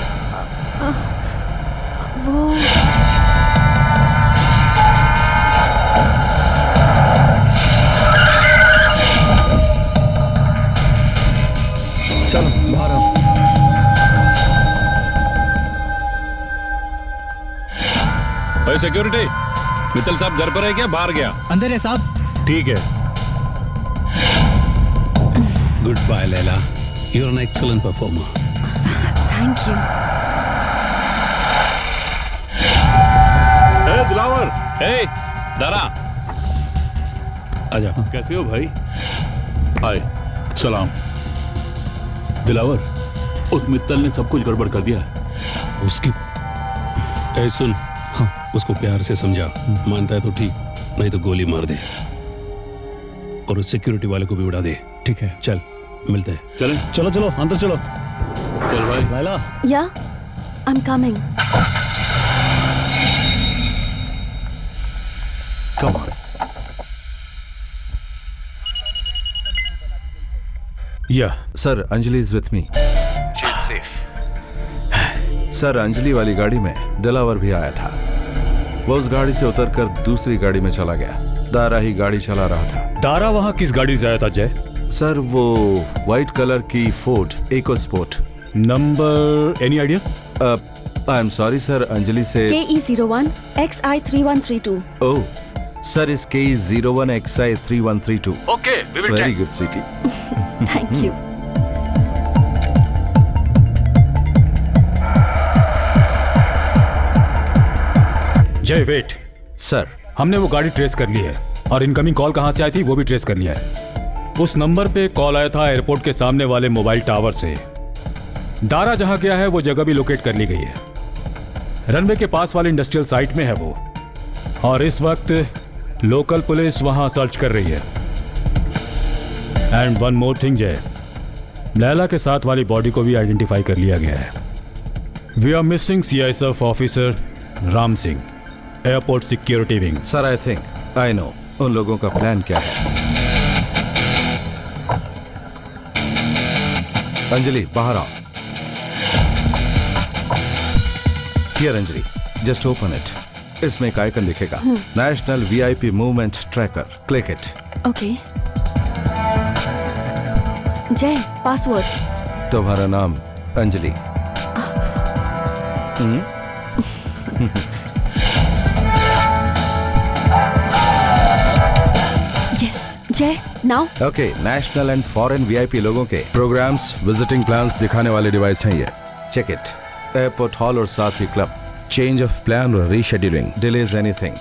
वो
चलो बाहर आओ।
ओए सिक्योरिटी, मित्तल साहब घर पर है क्या बाहर गया?
अंदर है साहब।
ठीक है। Good bye Laila, you are an excellent performer.
Thank you.
ए दिलावर,
ए दारा, आजा।
कैसे हो भाई? हाय, सलाम। दिलावर, उस मित्तल ने सब कुछ गड़बड़ कर दिया।
उसकी ए सुन, हाँ, उसको प्यार से समझा, मानता है तो ठीक, नहीं तो गोली मार दे, और उस सिक्योरिटी वाले को भी उड़ा दे।
ठीक है,
चल मिलते हैं।
चलें?
चलो चलो अंदर चलो।
चल भाई।
Laila,
yeah I am coming.
Come on.
Yeah
sir, Anjali is with me, she is safe. Sir, Anjali वाली गाड़ी में दिलावर भी आया था। वो उस गाड़ी से उतरकर दूसरी गाड़ी में चला गया। दारा ही गाड़ी चला रहा था।
दारा वहाँ किस गाड़ी से आया था जय?
सर, वो व्हाइट कलर की Ford EcoSport.
Number any idea?
I am sorry sir, Anjali से
KE01 XI3132।
ओह सर, इस KE01 XI3132।
Okay, we will
very good sweetie.
Thank you.
Jai wait.
Sir,
हमने वो गाड़ी ट्रेस कर ली है, और इनकमिंग कॉल कहाँ से आई थी वो भी ट्रेस कर लिया है। उस नंबर पे कॉल आया था एयरपोर्ट के सामने वाले मोबाइल टावर से। दारा जहां गया है वो जगह भी लोकेट कर ली गई है। रनवे के पास वाले इंडस्ट्रियल साइट में है वो, और इस वक्त लोकल पुलिस वहां सर्च कर रही है। एंड वन मोर थिंग जय, लैला के साथ वाली बॉडी को भी आइडेंटिफाई कर लिया गया है। We are missing CISF officer Ram Singh, airport security wing.
Sir, I think I know उन लोगों का प्लान क्या है। अंजलि, बाहर आओ। Here Anjali, just open it. इसमें एक आइकन दिखेगा, national VIP movement tracker. Click it.
Okay. Jai, password.
तुम्हारा नाम Anjali?
Yes Jai, now.
Okay, national and foreign VIP लोगों के प्रोग्राम्स, विजिटिंग प्लान्स दिखाने वाले डिवाइस हैं ये। Check it. एयरपोर्ट हॉल और साथ ही क्लब। चेंज ऑफ प्लान और रीशेड्यूलिंग, डिलेज एनीथिंग।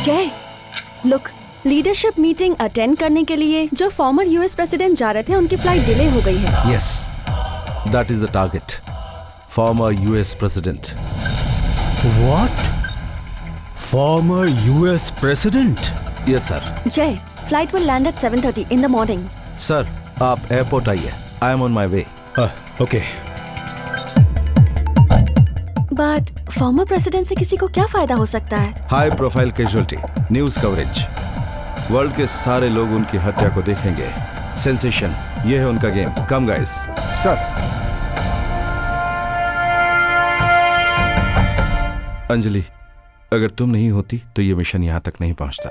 जय, लुक, लीडरशिप मीटिंग अटेंड करने के लिए जो फॉर्मर US प्रेसिडेंट जा रहे थे उनकी फ्लाइट डिले हो गई है।
Yes, that is the target, former US president.
What? Former US president?
Yes sir.
Jay, flight will land at 7:30 in the morning.
Sir, आप एयरपोर्ट आइए, I am on my way.
Okay.
But former president से किसी को क्या फायदा हो सकता है?
High profile casualty, news coverage, world के सारे लोग उनकी हत्या को देखेंगे, सेंसेशन, ये है उनका गेम। कम गाइस।
सर।
अंजलि, अगर तुम नहीं होती तो ये मिशन यहां तक नहीं पहुंचता।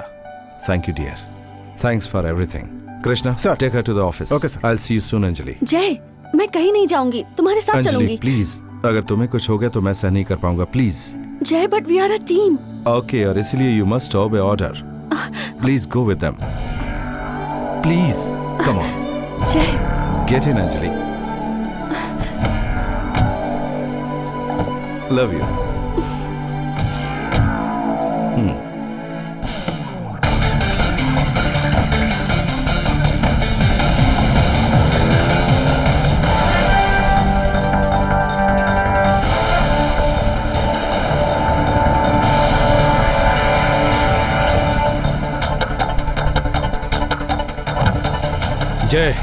Thank you dear, thanks for everything. Krishna, take her to the office.
Okay sir.
I will see you soon. Anjali,
Jai, मैं कहीं नहीं जाऊंगी, तुम्हारे साथ
अंजलि
चलूंगी।
प्लीज, अगर तुम्हें कुछ हो गया तो मैं सह नहीं कर पाऊंगा। Please
Jay, but we are a team.
Okay, और इसलिए you must obey order. Please go with them. Please come on.
Jay,
get in Anjali. Love you.
Jay,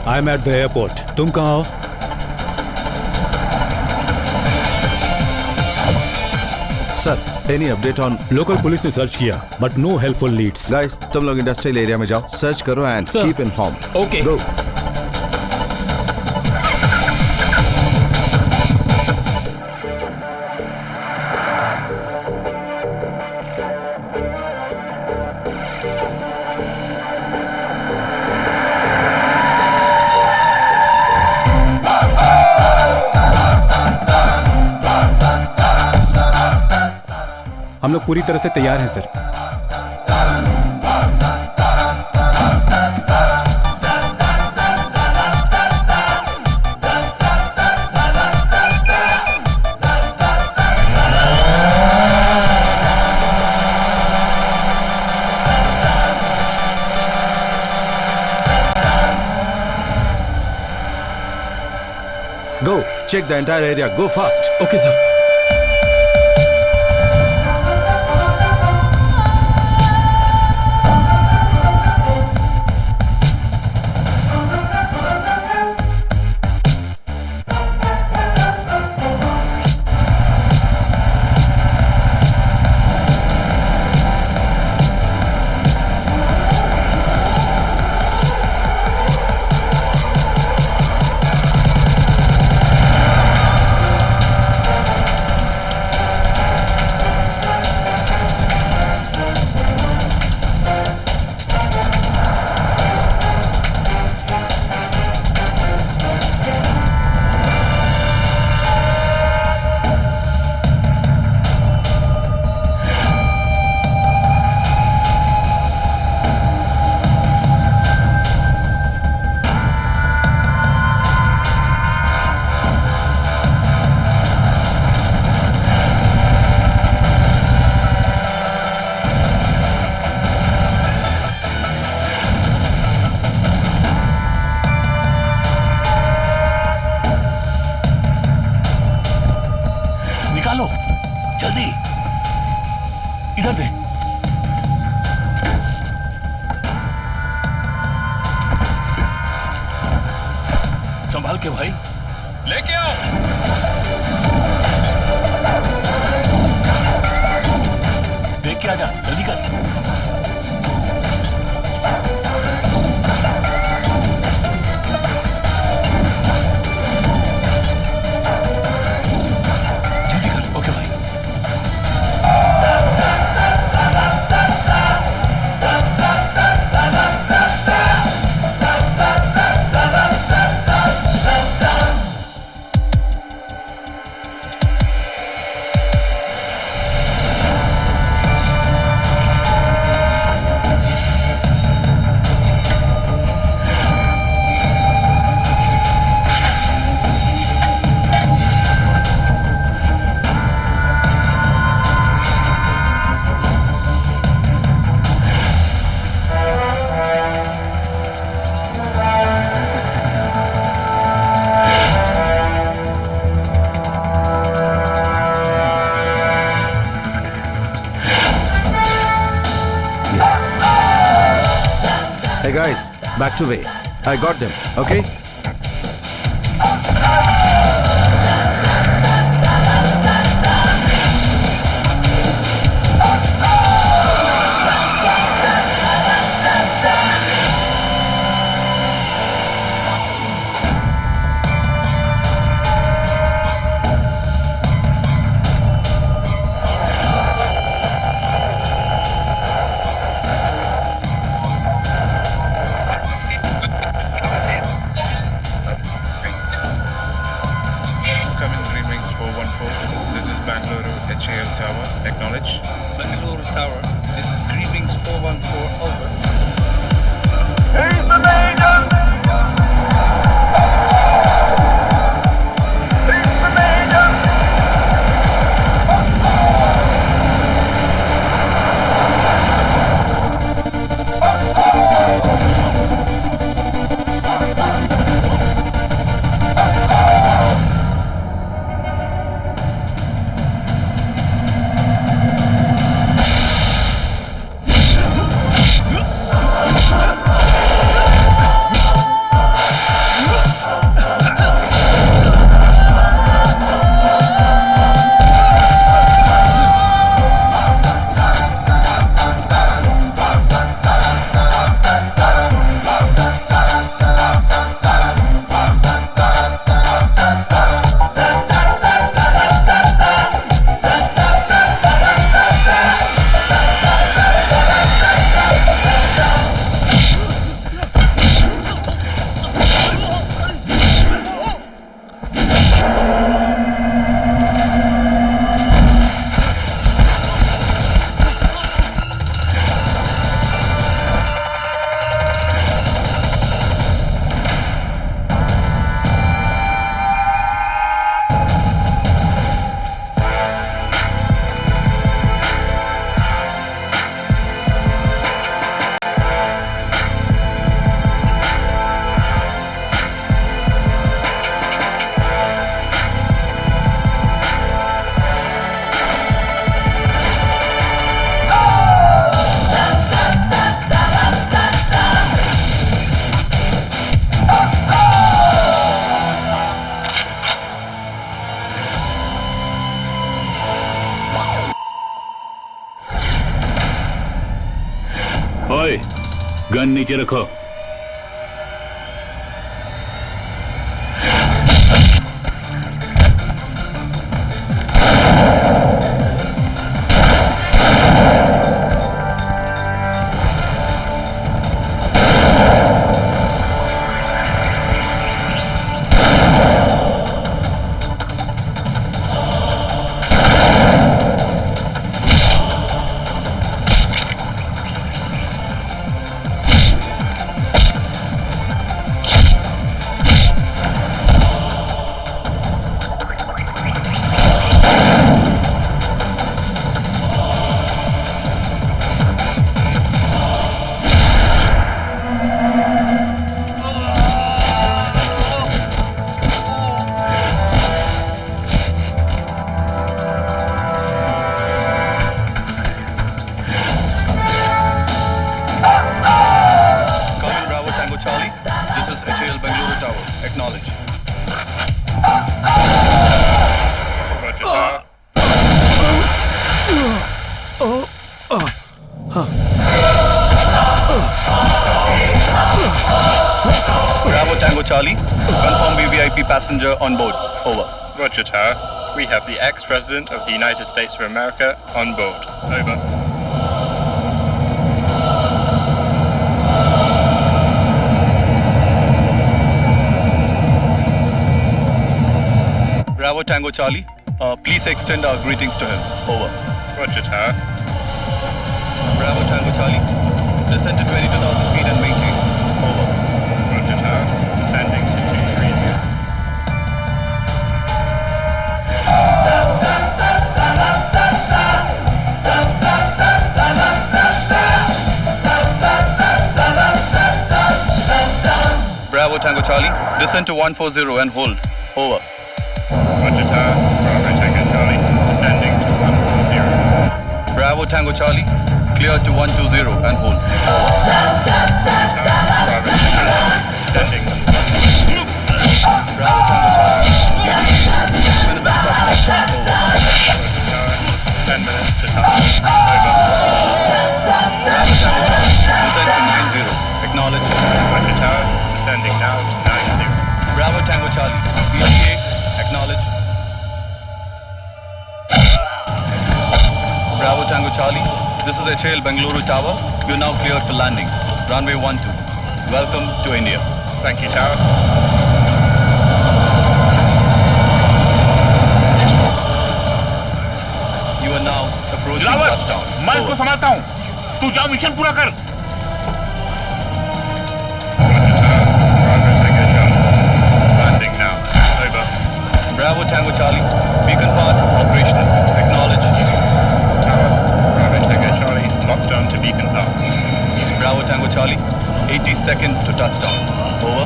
I am at the airport. तुम कहाँ हो?
Sir, any update on?
Local police ने search किया but no helpful leads.
Guys, तुम लोग industrial area में जाओ, search करो and keep inform.
Okay,
go.
हम लोग पूरी तरह से तैयार हैं sir.
Go, check the entire area. Go fast.
Okay, sir.
निकालो जल्दी, इधर दे। संभाल के भाई, लेके आओ। देख के आजा, जल्दी कर।
Hey guys, back to way. I got them, okay?
This is Bangalore HAL Tower. Acknowledge. Bangalore Tower. This is Greetings 414 over. He's the major! He's the major!
ओए, गन नीचे रखो।
Charlie, confirm VVIP passenger on board. Over. Roger, Tower. We have the ex-president of the United States of America on board. Over. Bravo Tango Charlie, please extend our greetings to him. Over. Roger, Tower. Bravo Tango Charlie, descend to 22,000 feet and maintain. Over. Roger, Tower. Descending to 230. Bravo Tango Charlie, descend to 140 and hold. Over. Roger, Tower. Bravo Tango Charlie, descending to 140. Bravo Tango Charlie, clear to 120 and hold. Bravo Tango descending to 120. Bravo Tango Charlie, 10 minutes to touch. Over. Bravo Tango Charlie, descend to 90. Acknowledge. Roger, Tower. Descending now to 90. Bravo Tango Charlie, PTA, acknowledge. Bravo Tango Charlie, this is HAL Bengaluru Tower. You're now cleared for landing. Runway 12. Welcome to India. Thank you, Tower. Approaching
Dilawar,
touchdown.
मैं इसको संभालता हूँ। तू जाओ mission पूरा कर।
Landing now. Over. Bravo Tango Charlie. Beacon path operational. Acknowledge.
Tower, Bravo Tango Charlie, lockdown to beacon path.
Bravo Tango Charlie. 80 seconds to touchdown. Over.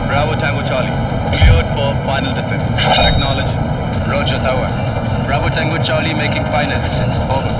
Bravo Tango Charlie. Cleared for final descent. Acknowledge. Roger Tower. Bravo Tango Charlie making final descent. Over.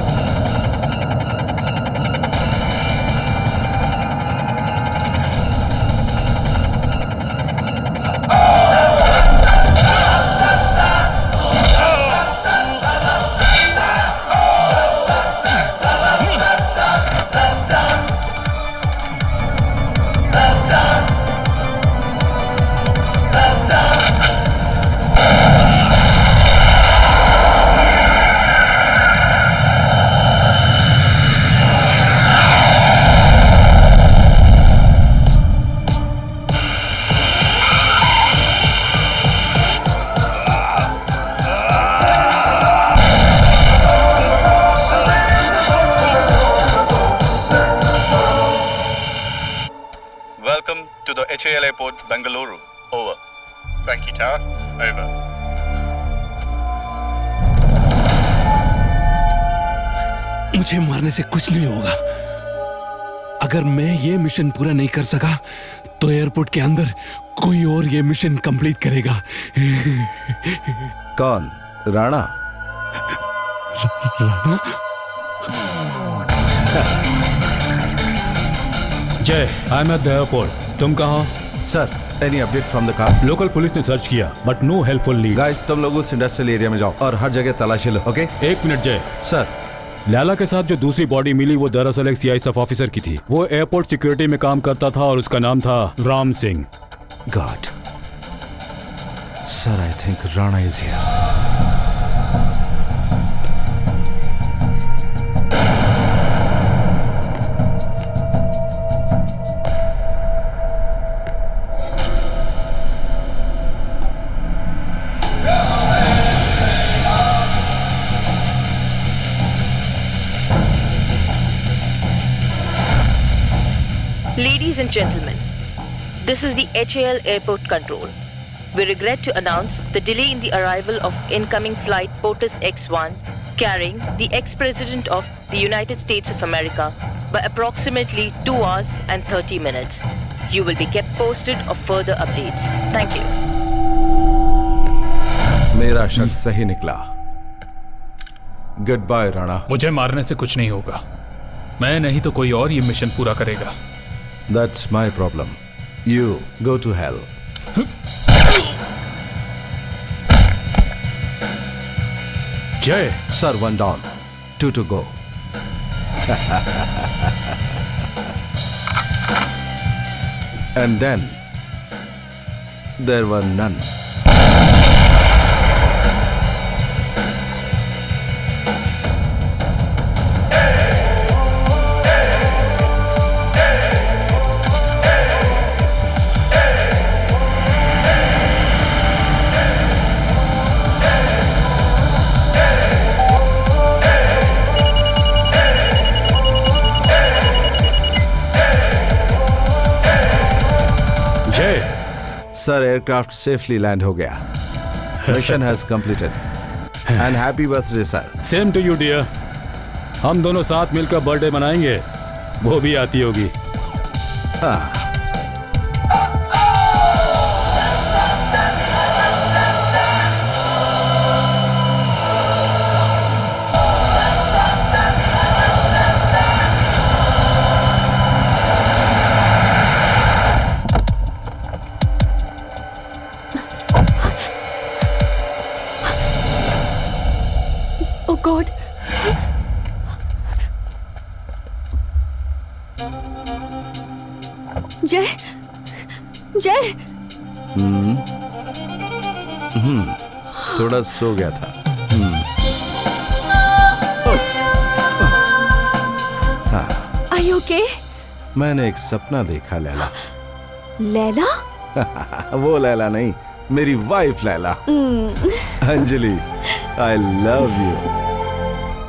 Welcome to the HAL Airport, Bengaluru. Over.
Thank you, Tower. Over.
मुझे मारने से कुछ नहीं होगा। अगर मैं ये mission पूरा नहीं कर सका तो एयरपोर्ट के अंदर कोई और ये मिशन कंप्लीट करेगा।
कौन? Rana?
Rana?
Jai, I am at the airport. तुम कहाँ हो?
Sir, any update from the car?
Local police ने सर्च किया but no helpful lead.
Guys, तुम लोग उस इंडस्ट्रियल एरिया में जाओ और हर जगह तलाशी लो, ओके?
एक मिनट जय।
सर,
लैला के साथ जो दूसरी बॉडी मिली वो दरअसल एक सीआईएसएफ ऑफिसर की थी। वो एयरपोर्ट सिक्योरिटी में काम करता था और उसका नाम था Ram Singh.
God. Sir, I think Rana is here.
Ladies and gentlemen, this is the HAL Airport Control. We regret to announce the delay in the arrival of incoming flight POTUS X-1 carrying the ex-president of the United States of America by approximately 2 hours and 30 minutes. You will be kept posted of further updates. Thank you.
मेरा शक सही निकला। Good bye Rana.
मुझे मारने से कुछ नहीं होगा। मैं नहीं तो कोई और ये मिशन पूरा करेगा।
That's my problem. You go to hell.
Jay.
Sir, 1 down. 2 to go. And then there were none. Sir, aircraft safely land हो गया. Mission has completed. And happy birthday, sir.
Same to you, dear. हम दोनों साथ मिलकर birthday मनाएंगे। वो भी आती होगी।
हाँ।
God. जय, जय।
थोड़ा सो गया था।
Are you okay?
मैंने एक सपना देखा लैला।
लैला?
वो लैला नहीं, मेरी wife Laila. Anjali, I love you.